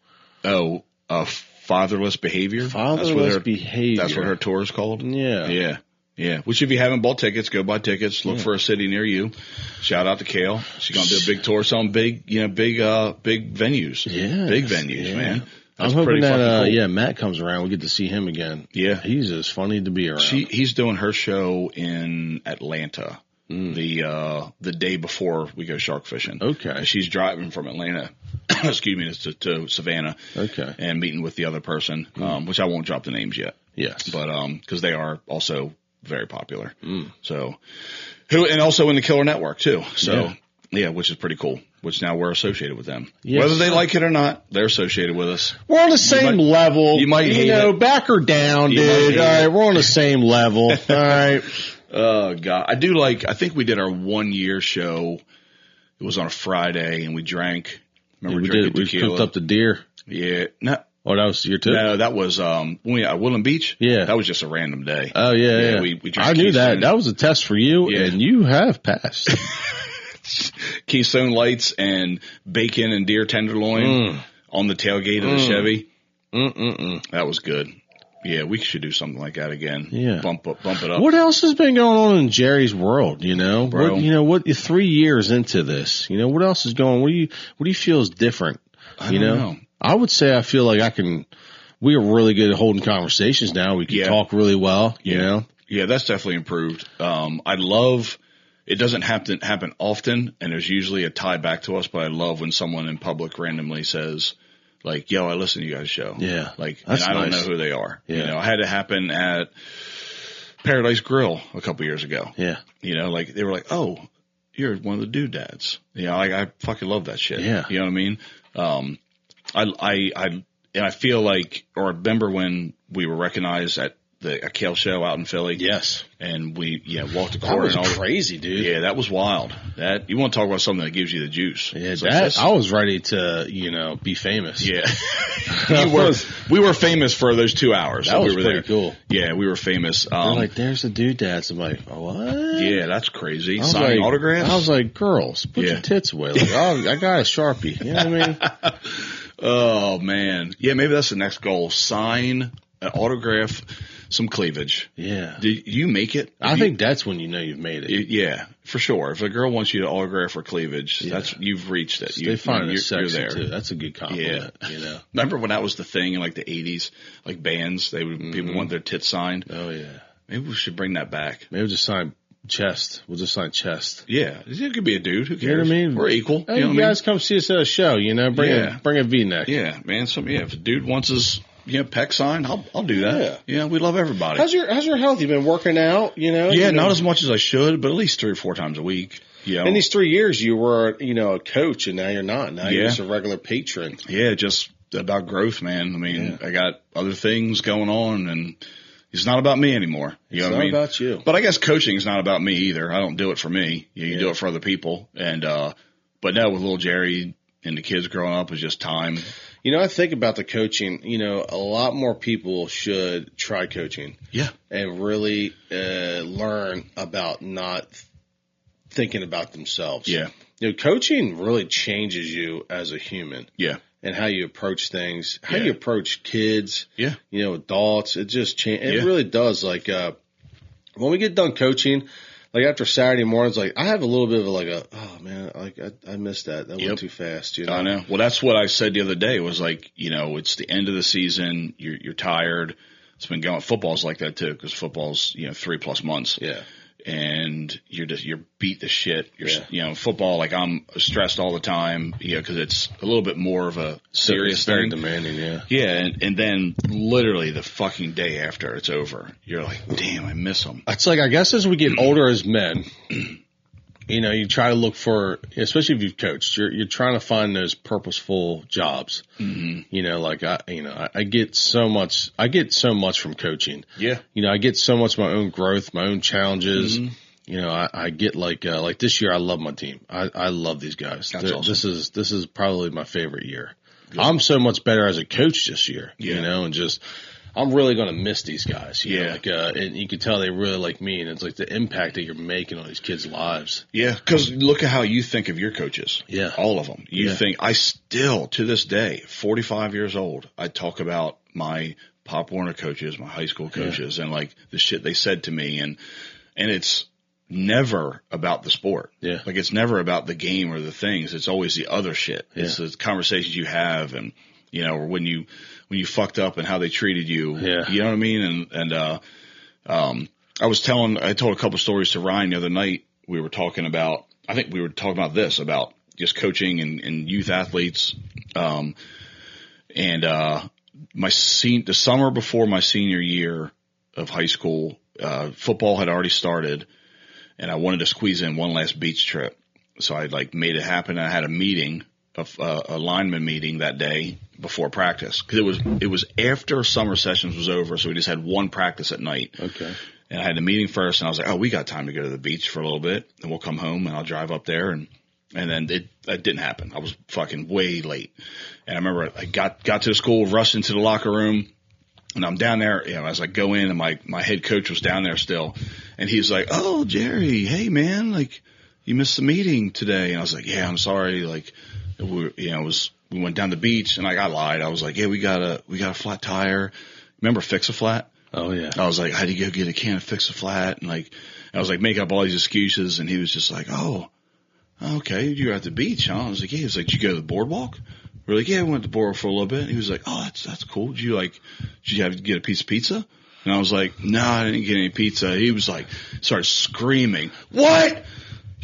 Oh, Fatherless Behavior. Fatherless Behavior. That's what her tour is called. Yeah. Yeah. Yeah. Which if you haven't bought tickets, go buy tickets. Look for a city near you. Shout out to Kale. She's going to do a big tour, selling big venues. Yeah. Big venues, man. That's I'm hoping that, cool. Matt comes around. We get to see him again. Yeah. He's just funny to be around. He's doing her show in Atlanta. The day before we go shark fishing. Okay. She's driving from Atlanta, to Savannah. Okay. And meeting with the other person, which I won't drop the names yet. Yes. But, cause they are also very popular. So, and also in the Killer Network too. So, yeah, which is pretty cool, which now we're associated with them. Yes. Whether they like it or not, they're associated with us. We're on the same level. You might hate it. Back or down, dude. All right. We're on the same level. All right. Oh God. I think we did our 1 year show. It was on a Friday and we drank. Remember drinking tequila? We cooked up the deer. Yeah. No. Oh, that was your tip? No, that was, when we at Woodland Beach. Yeah. That was just a random day. Oh, yeah. We drank I knew Keystone. that. That was a test for you, and you have passed. Keystone Lights and bacon and deer tenderloin on the tailgate of the Chevy. That was good. Yeah, we should do something like that again. Yeah. Bump it up. What else has been going on in Jerry's world, Bro. What 3 years into this, what else is going on? What do you feel is different? I don't know. I would say I feel like we are really good at holding conversations now. We can talk really well, you know? Yeah, that's definitely improved. I love, it doesn't happen often, and there's usually a tie back to us, but I love when someone in public randomly says, like, yo, I listen to you guys' show. Yeah. Like, that's and I don't nice. know who they are. Yeah. I had it happen at Paradise Grill a couple years ago. Yeah. Like they were like, oh, you're one of the doodads. Like I fucking love that shit. Yeah. You know what I mean? I feel like, or I remember when we were recognized at a Kale show out in Philly. Yes. And we walked the court. That was crazy, dude. Yeah, that was wild. That you want to talk about something that gives you the juice. Yeah, I was ready to, be famous. Yeah. we were famous for those 2 hours. That was we were pretty there. cool. Yeah, we were famous. They're like, there's the doodads. I'm like, what? Yeah, that's crazy. Signing autographs? I was like, girls, put your tits away. Like, oh, I got a Sharpie. You know what I mean? Oh, man. Yeah, maybe that's the next goal. Sign an autograph, some cleavage. Yeah. Did you make it? I think that's when you know you've made it. Yeah, for sure. If a girl wants you to autograph or cleavage, that's you've reached it. They find it sexy, you're there. too. That's a good compliment, Remember when that was the thing in like the 80s? Like bands, people want their tits signed. Oh, yeah. Maybe we should bring that back. Maybe we'll just sign chest. We'll just sign chest. Yeah. It could be a dude. Who cares? You know what I mean? We're equal. Hey, you guys come see us at a show, bring a V-neck. Yeah, man. If a dude wants his pec sign, I'll do that. Yeah, we love everybody. How's your health? You've been working out, Yeah, not as much as I should, but at least 3 or 4 times a week. Yeah. In these 3 years, you were, a coach, and now you're not. Now you're just a regular patron. Yeah, just about growth, man. I mean, I got other things going on, and it's not about me anymore. It's not about you. But I guess coaching is not about me either. I don't do it for me. You do it for other people. And but now with little Jerry and the kids growing up, it's just time. I think about the coaching, a lot more people should try coaching. Yeah. And really learn about not thinking about themselves. Yeah. Coaching really changes you as a human. Yeah. And how you approach things, how you approach kids. Yeah. Adults. It just changes. It really does. Like, when we get done coaching, like after Saturday mornings, like I have a little bit of oh man, like I missed that. That went too fast. I know. Well, that's what I said the other day was like, it's the end of the season. You're tired. It's been going. Football's like that too, because football's 3+ months. Yeah. And you're beat to shit. Football, like I'm stressed all the time, because it's a little bit more of a serious thing. Very demanding, yeah. Yeah, and then literally the fucking day after it's over, you're like, damn, I miss them. It's like, I guess as we get older as men, you try to look for, especially if you've coached, you're trying to find those purposeful jobs. Mm-hmm. I get so much from coaching. Yeah. I get so much my own growth, my own challenges. Mm-hmm. I get like this year, I love my team. I love these guys. That's awesome. This is probably my favorite year. Good. I'm so much better as a coach this year, and just, I'm really going to miss these guys. And you can tell they really like me, and it's like the impact that you're making on these kids' lives. Yeah, because look at how you think of your coaches. Yeah. All of them. You think, I still, to this day, 45 years old, I talk about my Pop Warner coaches, my high school coaches, and like the shit they said to me, and it's never about the sport. Yeah. Like it's never about the game or the things. It's always the other shit. Yeah. It's the conversations you have, and or when you fucked up and how they treated you. Yeah. You know what I mean? And I told a couple stories to Ryan the other night. I think we were talking about this, about just coaching and youth athletes. The summer before my senior year of high school, football had already started, and I wanted to squeeze in one last beach trip. So I made it happen. I had a meeting, a lineman meeting that day before practice, because it was after summer sessions was over, so we just had one practice at night. Okay. And I had the meeting first, and I was like, oh, we got time to go to the beach for a little bit, and we'll come home, and I'll drive up there, and then it didn't happen. I was fucking way late. And I remember I got to the school, rushed into the locker room, and I'm down there, as I go in, and my head coach was down there still, and he was like, oh, Jerry, hey man, you missed the meeting today. And I was like, yeah, I'm sorry. We went down the beach, and I lied. I was like, yeah, we got a flat tire. Remember Fix-A-Flat? Oh yeah. I was like, I had to go get a can of Fix-A-Flat, and I was making up all these excuses, and he was just like, oh, okay, you're at the beach, huh? I was like, yeah. He was like, did you go to the boardwalk? We're like, yeah, we went to the boardwalk for a little bit. And he was like, oh, that's cool. Did you have to get a piece of pizza? And I was like, no, I didn't get any pizza. He was like, started screaming, what?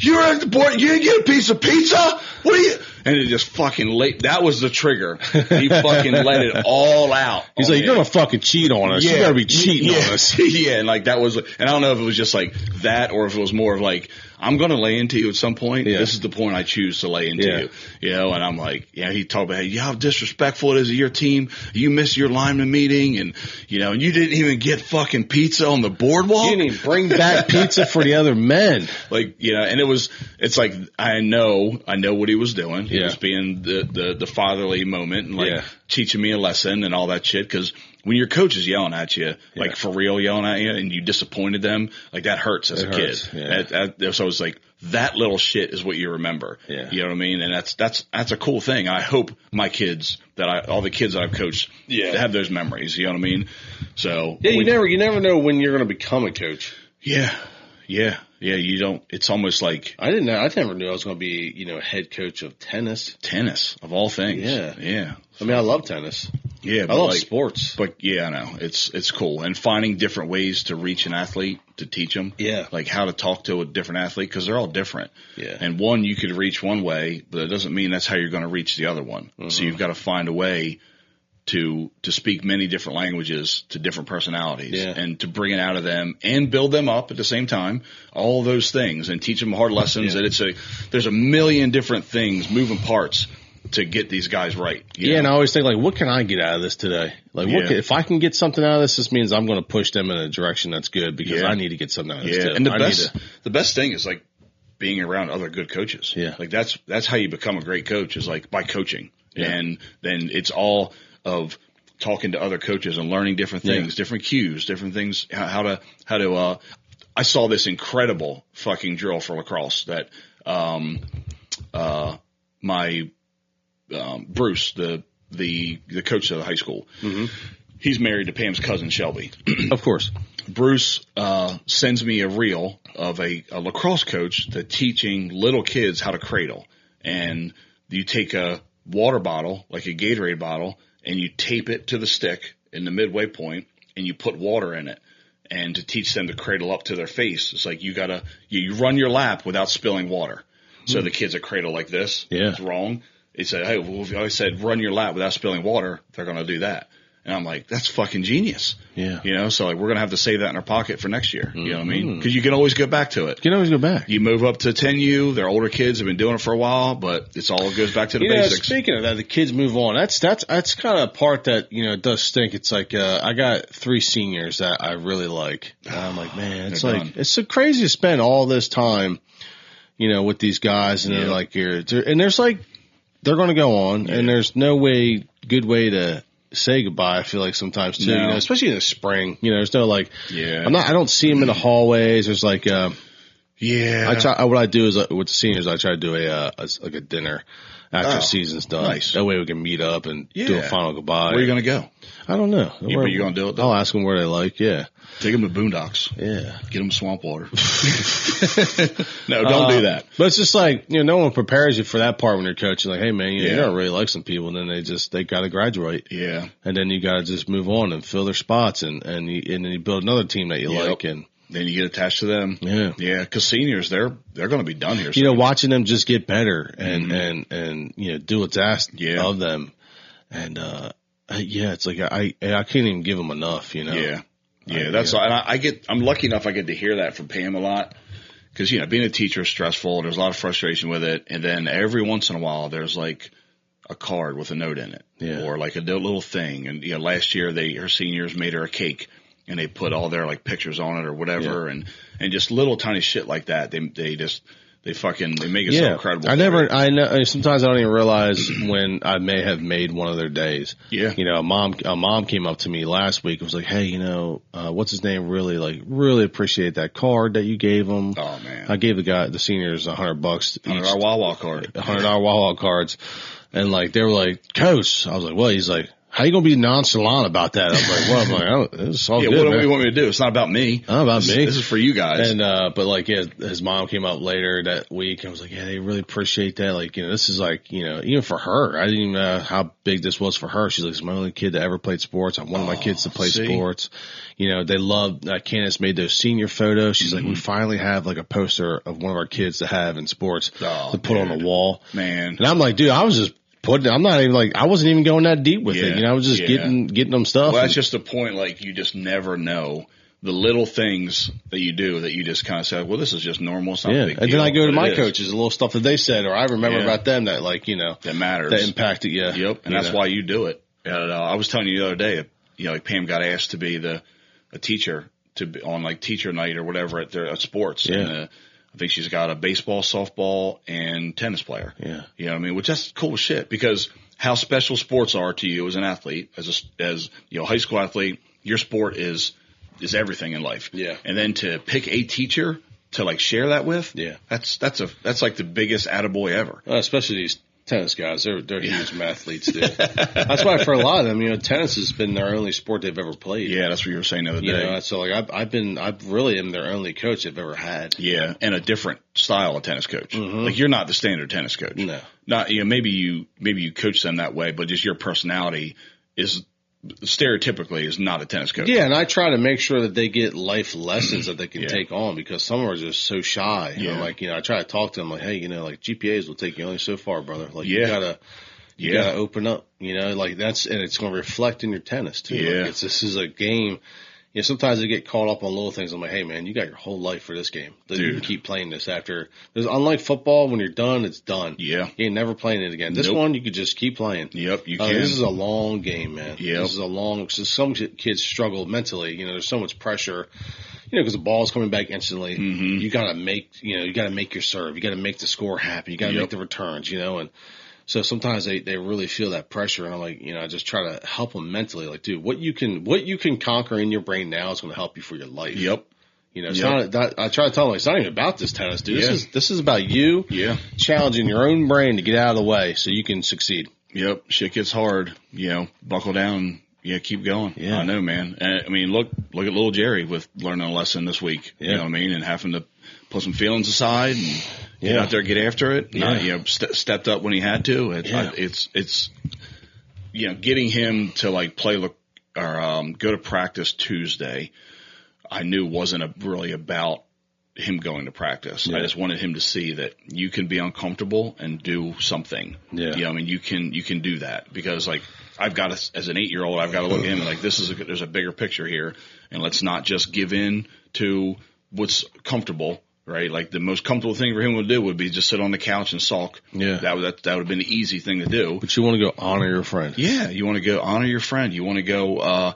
You were at the board, you didn't get a piece of pizza? What are you? And it just fucking that was the trigger. He fucking let it all out. He's like, you're going to fucking cheat on us. Yeah. You got to be cheating on us. Yeah. And that was, and I don't know if it was just like that, or if it was more of I'm going to lay into you at some point. Yeah. This is the point I choose to lay into you, and I'm like, he talked about, how disrespectful it is of your team. You missed your lineman meeting and you didn't even get fucking pizza on the boardwalk. You didn't even bring back pizza for the other men. Like, and it's like, I know what he was doing. He Yeah. was being the fatherly moment and like teaching me a lesson and all that shit. Cause when your coach is yelling at you, like for real yelling at you, and you disappointed them, like that hurts as a kid. Yeah. So it's like that little shit is what you remember. Yeah. You know what I mean? And that's a cool thing. I hope my kids all the kids that I've coached, have those memories. You know what I mean? So you never know when you're going to become a coach. Yeah. You don't. It's almost like I never knew I was going to be, head coach of tennis. Tennis of all things. Yeah. I mean, I love tennis. Yeah, I love sports. But I know it's cool, and finding different ways to reach an athlete to teach them. Yeah, like how to talk to a different athlete because they're all different. Yeah, and one you could reach one way, but it doesn't mean that's how you're going to reach the other one. Mm-hmm. So you've got to find a way to speak many different languages to different personalities and to bring it out of them and build them up at the same time, all those things, and teach them hard lessons. That there's a million different things, moving parts to get these guys right. You know? And I always think, like, what can I get out of this today? Like, if I can get something out of this means I'm going to push them in a direction that's good because I need to get something out of this too. And the best thing is like being around other good coaches. Yeah. Like that's how you become a great coach is like by coaching. Yeah. And then it's all of talking to other coaches and learning different things, different cues, different things, how to I saw this incredible fucking drill for lacrosse that, my Bruce, the coach of the high school, he's married to Pam's cousin Shelby. Of course. Bruce sends me a reel of a lacrosse coach that's teaching little kids how to cradle. And you take a water bottle, like a Gatorade bottle, and you tape it to the stick in the midway point, and you put water in it. And to teach them to cradle up to their face, it's like you run your lap without spilling water. So the kids that cradle like this, it's wrong. They said, hey, well, if I said run your lap without spilling water, they're going to do that. And I'm like, that's fucking genius. Yeah. So like we're going to have to save that in our pocket for next year. You know what I mean? Because you can always go back to it. You can always go back. You move up to 10U. They're older kids, have been doing it for a while, but it's all goes back to the basics. Speaking of that, the kids move on. That's kind of a part that, it does stink. It's like, I got 3 seniors that I really like. And I'm like, man, it's like, it's so crazy to spend all this time, with these guys and they're like, and there's like, they're going to go on and there's no good way to say goodbye. I feel like sometimes too, especially in the spring, there's no like, I don't see them in the hallways. There's like, what I do is with the seniors, I try to do a dinner after the season's done. Nice. That way we can meet up and do a final goodbye. Where are you going to go? I don't know. But you're going to do it though? I'll ask them where they like. Yeah. Take them to Boondocks. Yeah. Get them swamp water. No, don't do that. But it's just like, no one prepares you for that part when you're coaching. Like, hey man, you don't really like some people, and then they got to graduate. Yeah. And then you got to just move on and fill their spots, and then you build another team that you like, and then you get attached to them. Yeah. Yeah. Cause seniors, they're going to be done here soon. Watching them just get better and do what's asked of them. And, it's like, I can't even give them enough, Yeah. Yeah. That's, and I'm lucky enough I get to hear that from Pam a lot. Cause, being a teacher is stressful. There's a lot of frustration with it. And then every once in a while, there's like a card with a note in it or like a little thing. And, last year her seniors made her a cake. And they put all their like pictures on it or whatever, and just little tiny shit like that. They make it so incredible. I know sometimes I don't even realize when I may have made one of their days. Yeah. A mom came up to me last week and was like, hey, what's his name? Really appreciate that card that you gave him. Oh man. I gave the seniors $100 $100 Wawa card. $100 Wawa cards. And like, they were like, Coach. I was like, well, he's like, how you gonna be nonchalant about that? I was like, well, this is all good. What do you want me to do? It's not about me. Not about me. This is for you guys. And, but like, his mom came up later that week and was like, they really appreciate that. Like, this is like, even for her, I didn't even know how big this was for her. She's like, it's my only kid that ever played sports. I wanted my kids to play sports. They love, Candace made those senior photos. She's like, we finally have like a poster of one of our kids to have in sports to put on the wall. Man. And I'm like, dude, I was just, I'm not even like, I wasn't even going that deep with it. I was just getting them stuff. Well, that's just the point. Like, you just never know the little things that you do that you just kind of say, well, this is just normal. It's not a big and deal, then I go to but my it is. coaches, the little stuff that they said, or I remember about them that that matters, that impacted you. Yep, and that's why you do it. I was telling you the other day, like Pam got asked to be a teacher on like teacher night or whatever at sports. Yeah. And, I think she's got a baseball, softball, and tennis player. Yeah. You know what I mean? Which that's cool as shit, because how special sports are to you as an athlete, as high school athlete, your sport is everything in life. Yeah. And then to pick a teacher to like share that with, that's like the biggest attaboy ever. Especially these tennis guys, they're huge athletes, dude. That's why for a lot of them, tennis has been their only sport they've ever played. Yeah, that's what you were saying the other day. So like I really am their only coach they've ever had. Yeah, and a different style of tennis coach. Mm-hmm. Like you're not the standard tennis coach. No. Not maybe you coach them that way, but just your personality is stereotypically is not a tennis coach. Yeah, and I try to make sure that they get life lessons that they can take on, because some are just so shy. Yeah. I try to talk to them like, hey, like GPAs will take you only so far, brother. Like you gotta open up, like that's, and it's going to reflect in your tennis too. Yeah. Like this is a game. Sometimes they get caught up on little things. I'm like, hey man, you got your whole life for this game. You can keep playing this after. Unlike football, when you're done, it's done. Yeah. You ain't never playing it again. This one, you could just keep playing. Yep, you can. This is a long game, man. Yep. This is a long, so some kids struggle mentally. There's so much pressure, because the ball's coming back instantly. Mm-hmm. You gotta make, you gotta make your serve. You gotta make the score happen. You gotta make the returns, and so sometimes they really feel that pressure, and I'm like, I just try to help them mentally. Like, dude, what you can conquer in your brain now is going to help you for your life. Yep. It's not. I try to tell them, it's not even about this tennis, dude. This is about you. Yeah. Challenging your own brain to get out of the way so you can succeed. Yep. Shit gets hard. Buckle down. Yeah, keep going. Yeah. I know, man. And, I mean, look at little Jerry with learning a lesson this week. Yeah. You know what I mean, and having to put some feelings aside and get out there, get after it. Yeah. Stepped up when he had to. It's getting him to like play or go to practice Tuesday. I knew wasn't really about him going to practice. Yeah. I just wanted him to see that you can be uncomfortable and do something. Yeah. I mean, you can do that, because like I've got as an 8-year-old, I've got to look at him and like, there's a bigger picture here, and let's not just give in to what's comfortable. Right, like the most comfortable thing for him to do would be just sit on the couch and sulk. Yeah, that would have been the easy thing to do. But you want to go honor your friend. Yeah, you want to go honor your friend. You want to go,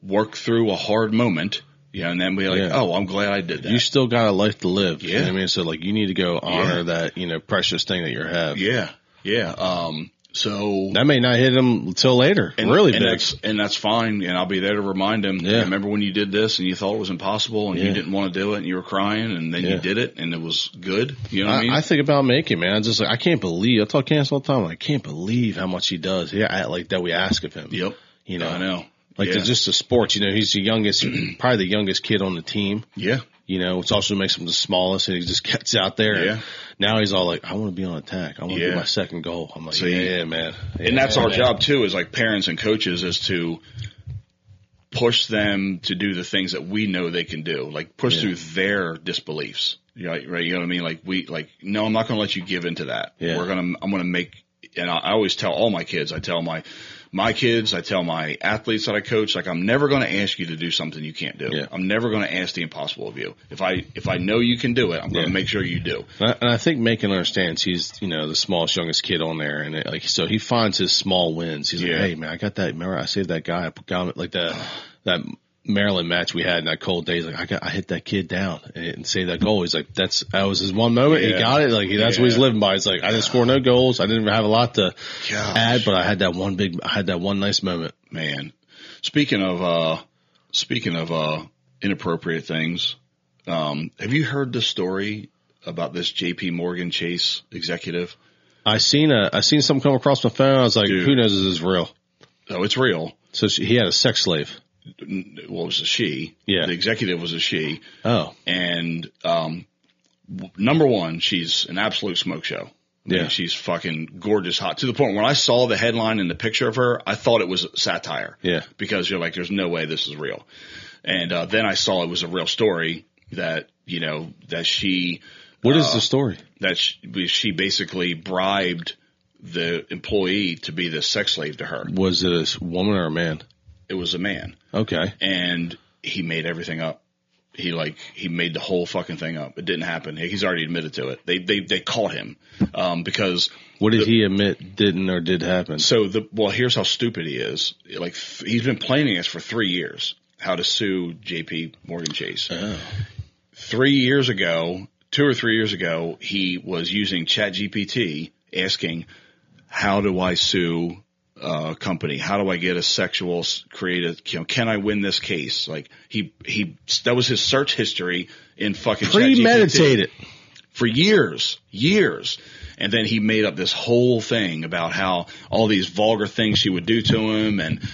work through a hard moment. Yeah, and then be like, oh, I'm glad I did that. You still got a life to live. Yeah, you know what I mean, so like you need to go honor that precious thing that you have. Yeah, yeah. So that may not hit him until later. That's fine. And I'll be there to remind him. Yeah. Remember when you did this and you thought it was impossible and you didn't want to do it and you were crying and then you did it and it was good. You know what I mean? I think about making, man. I can't believe. I talk Candace all the time. I can't believe how much he does. Yeah, like that we ask of him. Yep. I know. Like just the sports. He's the youngest, probably the youngest kid on the team. Yeah. Which also makes him the smallest, and he just gets out there. Yeah. And now he's all like, I want to be on attack. I want to do my second goal. I'm like, man. And that's our job too, as like parents and coaches, is to push them to do the things that we know they can do. Like push through their disbeliefs. Right? You know what I mean? Like no, I'm not going to let you give into that. Yeah. I'm going to make, and I always tell all my kids, I tell my kids, I tell my athletes that I coach, like, I'm never going to ask you to do something you can't do. Yeah. I'm never going to ask the impossible of you. If I know you can do it, I'm going to make sure you do. And I think Macon understands he's, the smallest, youngest kid on there. And so he finds his small wins. He's like, hey man, I got that. Remember I saved that guy. I put down like that Maryland match we had in that cold day. He's like, I hit that kid down and saved that goal. He's like, that was his one moment. He got it. Like that's what he's living by. It's like, I didn't score no goals. I didn't have a lot to add, but I had that one nice moment. Man, speaking of inappropriate things, have you heard the story about this JP Morgan Chase executive? I seen something come across my phone. I was like, dude, who knows if this is real? Oh, it's real. So he had a sex slave. Well, it was a she. Yeah. The executive was a she. Oh. And, number one, she's an absolute smoke show. I mean, she's fucking gorgeous, hot, to the point when I saw the headline and the picture of her, I thought it was satire. Yeah. Because you're like, there's no way this is real. And, then I saw it was a real story that she. What is the story? That she basically bribed the employee to be the sex slave to her. Was it a woman or a man? It was a man. Okay. And he made everything up. He made the whole fucking thing up. It didn't happen. He's already admitted to it. They caught him because what did he admit didn't or did happen? So here's how stupid he is. Like he's been planning this for 3 years. How to sue JP Morgan Chase. Oh. 3 years ago, 2 or 3 years ago, he was using ChatGPT asking, "How do I sue a company? How do I get a sexual creative? Can I win this case?" Like that was his search history in fucking premeditated for years. And then he made up this whole thing about how all these vulgar things she would do to him and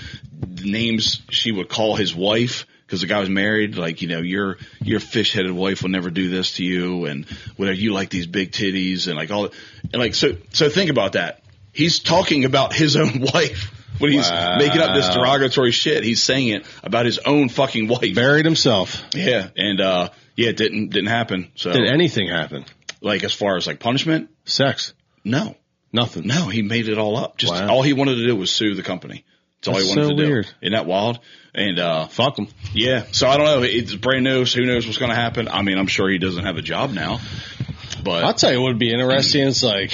names she would call his wife because the guy was married. Like, your fish-headed wife will never do this to you, and whatever, you like these big titties and like all. And like so think about that. He's talking about his own wife when he's making up this derogatory shit. He's saying it about his own fucking wife. Buried himself. Yeah, and it didn't happen. So did anything happen? Like as far as like punishment, sex? No, nothing. No, he made it all up. Just all he wanted to do was sue the company. That's all he wanted to do. Weird. Isn't that wild? And fuck him. Yeah. So I don't know. It's brand new. So who knows what's going to happen? I mean, I'm sure he doesn't have a job now. But I'll tell you what would be interesting. It's like,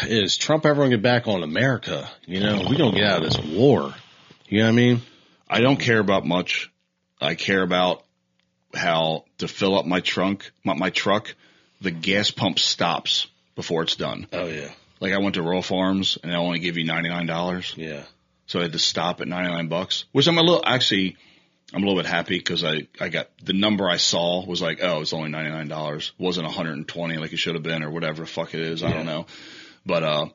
is Trump ever going to get back on America? We're going to get out of this war. You know what I mean? I don't care about much. I care about how to fill up my truck, the gas pump stops before it's done. Oh, yeah. Like I went to Royal Farms and they only give you $99. Yeah. So I had to stop at $99, which I'm a little bit happy because I got the number I saw was like, oh, it's only $99. Wasn't $120 like it should have been or whatever the fuck it is. I don't know. But, I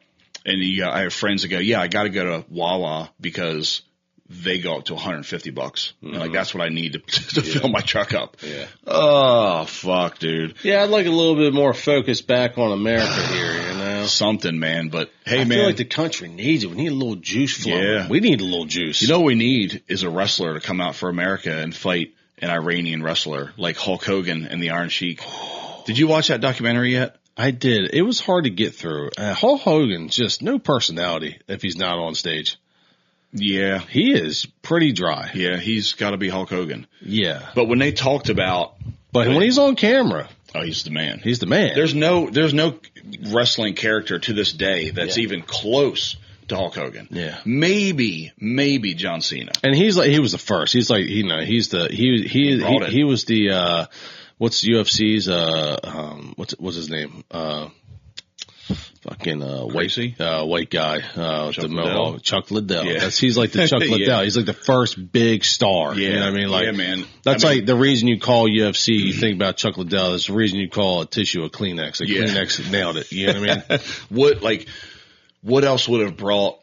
have friends that go, yeah, I got to go to Wawa because they go up to $150. Mm-hmm. And like, that's what I need to fill my truck up. Yeah. Oh, fuck, dude. Yeah. I'd like a little bit more focus back on America here, Something, man. But hey, I man. feel like the country needs it. We need a little juice flowing. Yeah. We need a little juice. You know what we need is a wrestler to come out for America and fight an Iranian wrestler like Hulk Hogan and the Iron Sheik. Did you watch that documentary yet? I did. It was hard to get through. Hulk Hogan, just no personality if he's not on stage. Yeah. He is pretty dry. Yeah, he's got to be Hulk Hogan. Yeah. But when they talked about... But when he's on camera... Oh, he's the man. He's the man. There's no wrestling character to this day that's even close to Hulk Hogan. Yeah. Maybe John Cena. And he was the first. He's like, he was the, what's UFC's, what's his name? White guy, the Mohawk, Chuck Liddell. Yeah. He's like the Chuck Liddell. Yeah. He's like the first big star. Yeah. You know what I mean? Like, yeah, man. That's like the reason you call UFC, you think about Chuck Liddell. That's the reason you call a tissue a Kleenex. Like Kleenex nailed it. You know what I mean? What else would have brought,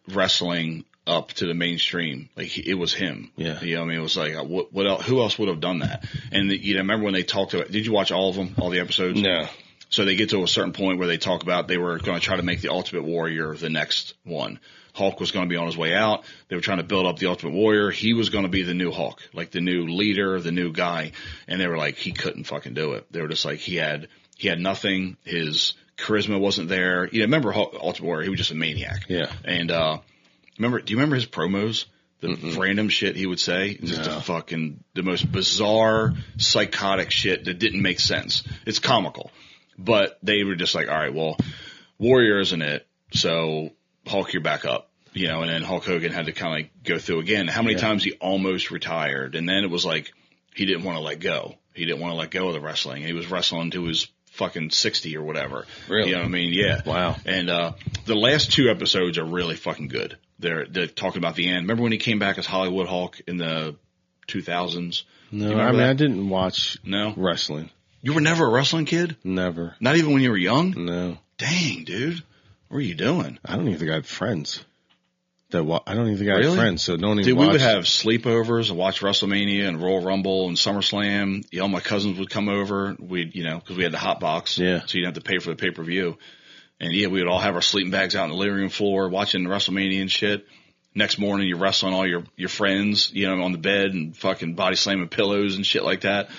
wrestling up to the mainstream? Like it was him. Yeah. You know what I mean? It was like, what else, who else would have done that? And remember when they talked about, did you watch all of them, all the episodes? No. So they get to a certain point where they talk about they were going to try to make the Ultimate Warrior the next one. Hulk was going to be on his way out. They were trying to build up the Ultimate Warrior. He was going to be the new Hulk, like the new leader, the new guy. And they were like, he couldn't fucking do it. They were just like, he had nothing. His charisma wasn't there. Remember Hulk, Ultimate Warrior? He was just a maniac. Yeah. And, do you remember his promos? The random shit he would say? Just the most bizarre, psychotic shit that didn't make sense. It's comical. But they were just like, all right, well, Warrior isn't it, so Hulk, you're back up. And then Hulk Hogan had to kind of go through again. How many times he almost retired, and then it was like he didn't want to let go. He didn't want to let go of the wrestling. He was wrestling to his fucking 60 or whatever. Really? You know what I mean? Yeah. Wow. And the last 2 episodes are really fucking good. They're talking about the end. Remember when he came back as Hollywood Hulk in the 2000s? No, I didn't watch wrestling. You were never a wrestling kid? Never. Not even when you were young? No. Dang, dude. What were you doing? I don't even think I had friends. I don't even think I had friends, so don't even Dude, watch. we would have sleepovers and watch WrestleMania and Royal Rumble and SummerSlam. All my cousins would come over. We'd, because we had the hot box. Yeah. So you'd have to pay for the pay-per-view. And we would all have our sleeping bags out on the living room floor watching WrestleMania and shit. Next morning, you're wrestling all your friends, on the bed and fucking body slamming pillows and shit like that.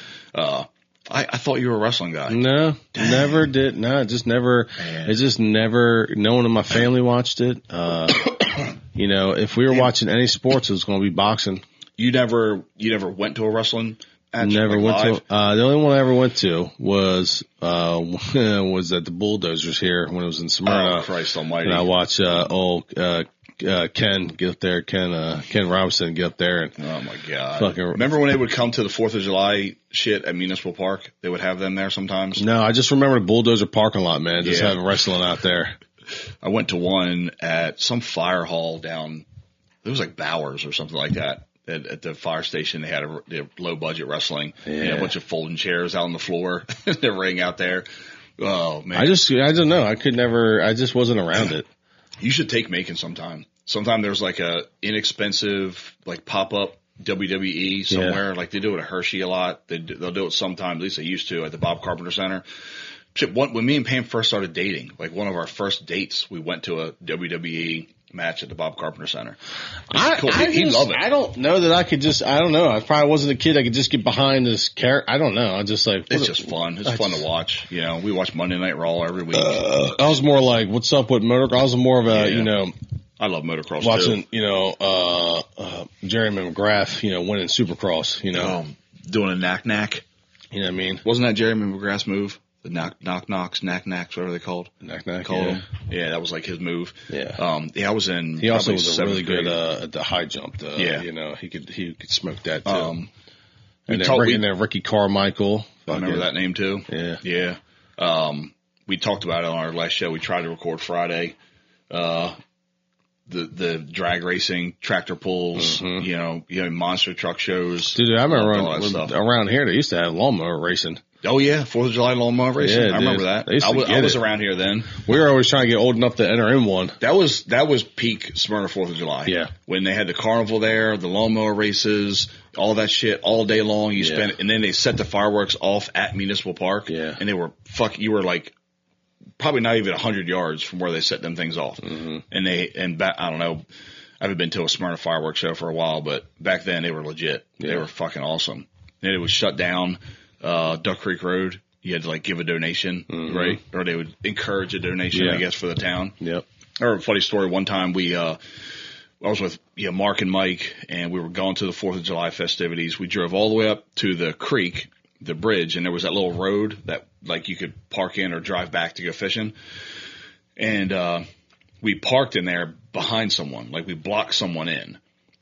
I thought you were a wrestling guy. No, never did. No, just never. Man. It just never. No one in my family watched it. If we were watching any sports, it was going to be boxing. You never went to a wrestling match? Never like went live? to. The only one I ever went to was at the Bulldozers here when it was in Smyrna. Oh, Christ Almighty! And I watched Ken get up there, Ken Robinson get up there, and oh my God! Remember when they would come to the 4th of July shit at Municipal Park? They would have them there sometimes. No, I just remember the Bulldozer parking lot, man. Just having wrestling out there. I went to one at some fire hall down. It was like Bowers or something like that. At the fire station, they had a low budget wrestling. Yeah. A bunch of folding chairs out on the floor, the ring out there. Oh man! I don't know. I just wasn't around it. You should take Macon sometime. Sometime there's like a inexpensive like pop up WWE somewhere. Like they do it at Hershey a lot. They'll do it sometime. At least they used to at the Bob Carpenter Center. Shit, when me and Pam first started dating, like one of our first dates, we went to a WWE match at the Bob Carpenter Center. Cool. He'd love it. I don't know that I could just. I don't know. I probably wasn't a kid. I could just get behind this character. I don't know. I just like. It's just fun. It's fun to watch. You know, we watch Monday Night Raw every week. I was more like, what's up with motocross? I was more of a, I love motocross watching, too. Jeremy McGrath, winning Supercross, doing a knack. You know what I mean? Wasn't that Jeremy McGrath's move? The knocks, whatever they called. Knack, them. Yeah, that was like his move. Yeah. I was in. He also was a really good at the high jump. He could smoke that too. And then Ricky Carmichael. I remember that name too. Yeah. Yeah. We talked about it on our last show. We tried to record Friday. The drag racing, tractor pulls, monster truck shows. Dude, I remember around here they used to have lawnmower racing. Oh yeah, 4th of July lawnmower racing. Yeah, I remember that. I was around here then. We were always trying to get old enough to enter in one. That was peak Smyrna 4th of July. Yeah. When they had the carnival there, the lawnmower races, all that shit all day long. And then they set the fireworks off at Municipal Park. Yeah. And they were you were like probably not even 100 yards from where they set them things off. Mm-hmm. And I don't know. I haven't been to a Smyrna fireworks show for a while, but back then they were legit. Yeah. They were fucking awesome. And it was shut down. Duck Creek Road, you had to like give a donation, right? Or they would encourage a donation, I guess, for the town. Yep. Or a funny story. One time I was with Mark and Mike, and we were going to the 4th of July festivities. We drove all the way up to the creek, the bridge, and there was that little road that like you could park in or drive back to go fishing. And we parked in there behind someone, like we blocked someone in.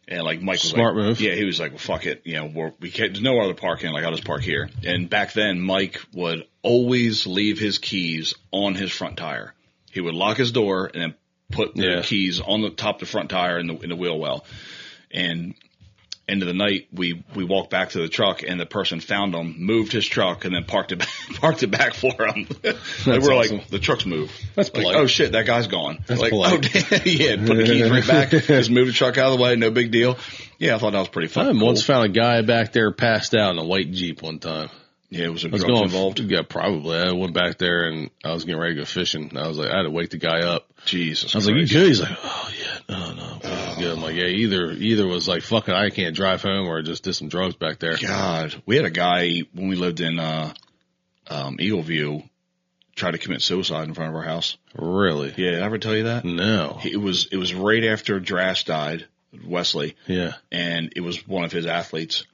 And like Mike was smart like, move. Yeah, he was like, well, fuck it. We can't, there's no other parking. Like I'll just park here. And back then Mike would always leave his keys on his front tire. He would lock his door and then put the keys on the top of the front tire in the wheel well. And end of the night, we walked back to the truck and the person found him, moved his truck and then parked it back for him. We're awesome. Like, the truck's moved. That's polite. Like, oh shit, that guy's gone. That's like, polite. oh damn, yeah, put the keys right back, just move the truck out of the way, no big deal. Yeah, I thought that was pretty fun. I once found a guy back there passed out in a white Jeep one time. Yeah, was drugs involved? Yeah, probably. I went back there and I was getting ready to go fishing. And I was like, I had to wake the guy up. Jesus I was Christ. like, you good? He's like, oh yeah, no. Good. I'm like, yeah, either was like, fuck it, I can't drive home or just did some drugs back there. God, we had a guy when we lived in Eagle View try to commit suicide in front of our house. Really? Yeah, did I ever tell you that? No. It was right after Drash died, Wesley. Yeah. And it was one of his athletes.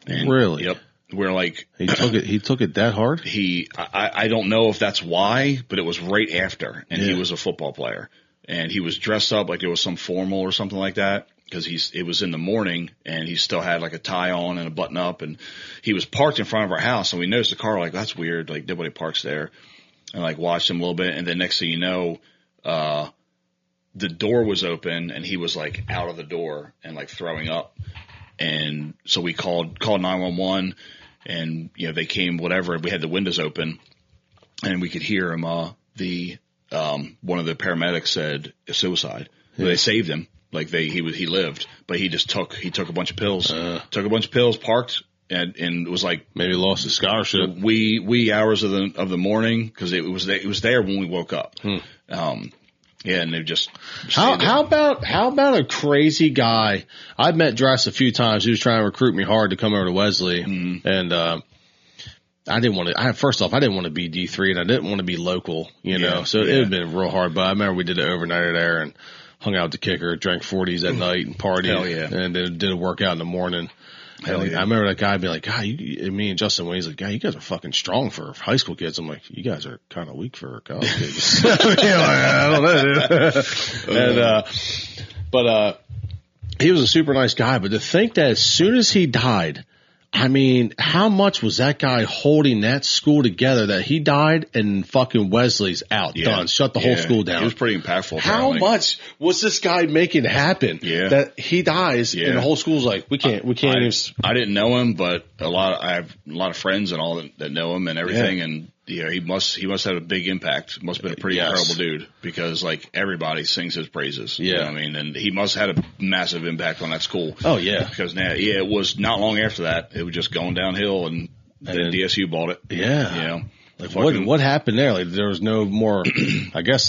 And, really? Yep. We're like he took it that hard? I don't know if that's why, but it was right after, and he was a football player, and he was dressed up like it was some formal or something like that because it was in the morning, and he still had like a tie on and a button up, and he was parked in front of our house, and we noticed the car like that's weird, like nobody parks there, and like watched him a little bit, and then next thing you know, the door was open, and he was like out of the door and like throwing up. And so we called 911 and, they came, whatever. We had the windows open and we could hear him. One of the paramedics said suicide. Yeah. They saved him. Like he lived, but he just took a bunch of pills, parked and it was like maybe lost his scholarship. Wee hours of the morning. Cause it was there when we woke up. Yeah, and they just how about a crazy guy? I've met Dress a few times. He was trying to recruit me hard to come over to Wesley, and I didn't want to. First off, I didn't want to be D3, and I didn't want to be local, so it would have been real hard. But I remember we did an overnighter there, and hung out with the kicker, drank 40s at night and partied. Hell yeah. And then did a workout in the morning. Hell yeah. I remember that guy being like, God, me and Justin Wayne's like, God, you guys are fucking strong for high school kids. I'm like, you guys are kind of weak for college kids. I don't know, dude. But he was a super nice guy. But to think that as soon as he died, I mean, how much was that guy holding that school together that he died and fucking Wesley's out, done, shut the whole school down. He was pretty impactful. How much was this guy making happen? Yeah. That he dies and the whole school's like, we can't even. I didn't know him, but I have a lot of friends and all that know him and everything. And he must have a big impact. Must have been a pretty incredible dude because like everybody sings his praises. Yeah. You know what I mean? And he must have had a massive impact on that school. Oh yeah. Because it was not long after that. It was just going downhill and then DSU bought it. Yeah. You know. Like what happened there? Like there was no more, I guess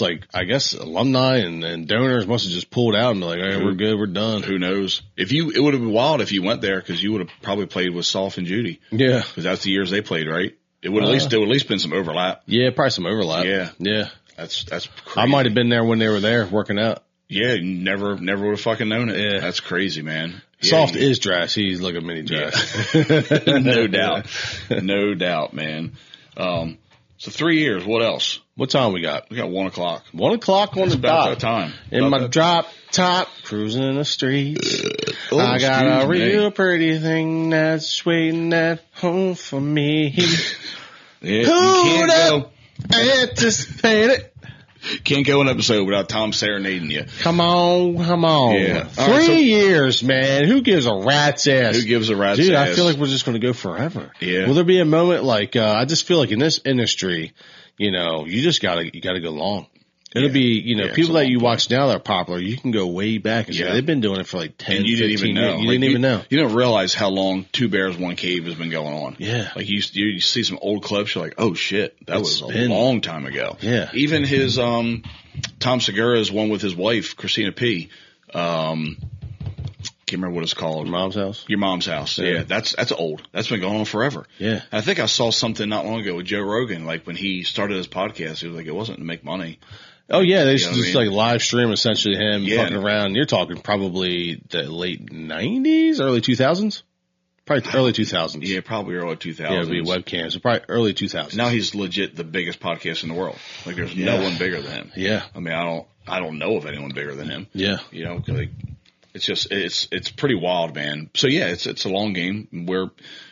alumni and donors must have just pulled out and be like, hey, we're good, we're done. Who knows? It would have been wild if you went there because you would have probably played with Solf and Judy. Yeah. Because that's the years they played, right? It would at least been some overlap. Yeah, probably some overlap. Yeah. Yeah. That's crazy. I might have been there when they were there working out. Yeah, never would have fucking known it. Yeah. That's crazy, man. Soft is Drass. He's like a mini Drass. Yeah. No doubt, man. So 3 years. What else? What time we got? We got 1 o'clock. 1 o'clock on the dot. About that time. In my drop top, cruising the streets. I got a real pretty thing that's waiting at home for me. Yeah, Who'd have anticipated? Can't go an episode without Tom serenading you. Come on. Yeah. 3 years, man. Who gives a rat's ass? Who gives a rat's Dude, ass? I feel like we're just going to go forever. Yeah. Will there be a moment like, I just feel like in this industry, you gotta go long. It'll be, people that you watch now that are popular, you can go way back and say, they've been doing it for like 10, 15 years. You didn't even know. You don't realize how long Two Bears, One Cave has been going on. Yeah. Like you see some old clips, you're like, oh shit, that was a long time ago. Yeah. Even his, Tom Segura's one with his wife, Christina P. Can't remember what it's called. Your Mom's House? Your Mom's House. Yeah. That's old. That's been going on forever. Yeah. I think I saw something not long ago with Joe Rogan, like when he started his podcast, he was like, it wasn't to make money. Oh yeah, they just like live stream essentially him fucking around. You're talking probably the late 90s, early 2000s? Probably early 2000s. Yeah, probably early 2000s. Yeah, it'd be webcams. So probably early 2000s. Now he's legit the biggest podcast in the world. Like there's no one bigger than him. Yeah. I mean, I don't know of anyone bigger than him. Yeah. Like it's just, it's pretty wild, man. So yeah, it's a long game where,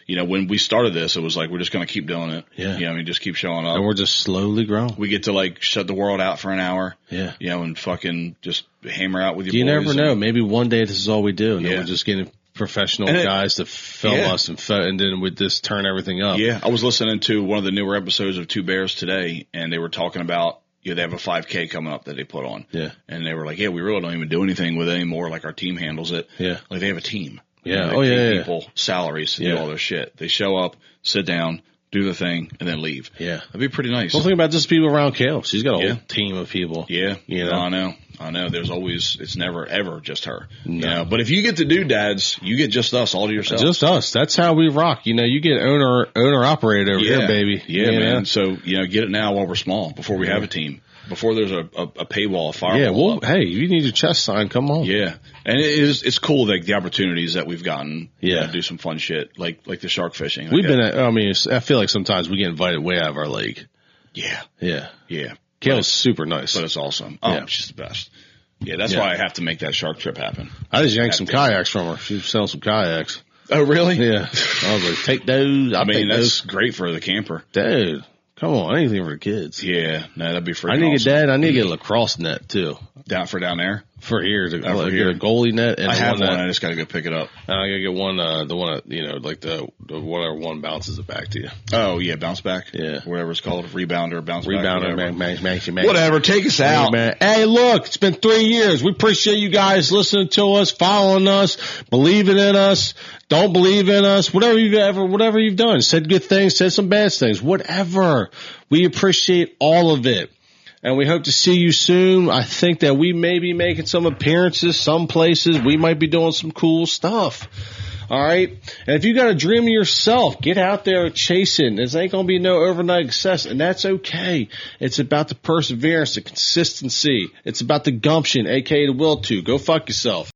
when we started this, it was like, we're just going to keep doing it. Yeah. Just keep showing up. And we're just slowly growing. We get to like shut the world out for an hour. Yeah. And fucking just hammer out with your boys. You never know. Maybe one day this is all we do. And then we're just getting professional and guys to film us and then we just turn everything up. Yeah. I was listening to one of the newer episodes of Two Bears today and they were talking about, they have a 5K coming up that they put on. Yeah. And they were like, we really don't even do anything with it anymore. Like our team handles it. Yeah. Like they have a team. Yeah. People salaries to do all their shit. They show up, sit down, do the thing, and then leave. Yeah. That'd be pretty nice. Well, think about just people around Kale. She's got a whole team of people. Yeah. I know. There's always, it's never ever just her. No. But if you get the doodads, you get just us all to yourself. Just us. That's how we rock. You get owner operated over here, baby. Yeah, man. So, get it now while we're small, before we have a team. Before there's a paywall, a firewall. Yeah, well, hey, you need your chest signed, come on. Yeah. And it's cool, like the opportunities that we've gotten to do some fun shit, like the shark fishing. I feel like sometimes we get invited way out of our league. Yeah. Yeah. Yeah. Kale's super nice. But it's awesome. Oh, she's the best. Yeah, that's why I have to make that shark trip happen. I just yanked some kayaks from her. She was selling some kayaks. Oh, really? Yeah. I was like, take those. That's great for the camper. Dude. Come on, anything for the kids. Yeah, no, that'd be freaking I need awesome. I need to get a lacrosse net too. Down there? For here, get a goalie net. And I have one. I just gotta go pick it up. I gotta get one, the one, like the whatever one bounces it back to you. Oh yeah, bounce back. Yeah, whatever it's called, rebounder, bounce back. Rebounder, whatever. Take us out, man. Hey, look, it's been 3 years. We appreciate you guys listening to us, following us, believing in us. Don't believe in us, whatever you've done, said good things, said some bad things, whatever. We appreciate all of it. And we hope to see you soon. I think that we may be making some appearances, some places. We might be doing some cool stuff. All right? And if you got a dream of yourself, get out there chasing. This ain't going to be no overnight success, and that's okay. It's about the perseverance, the consistency. It's about the gumption, a.k.a. the will to. Go fuck yourself.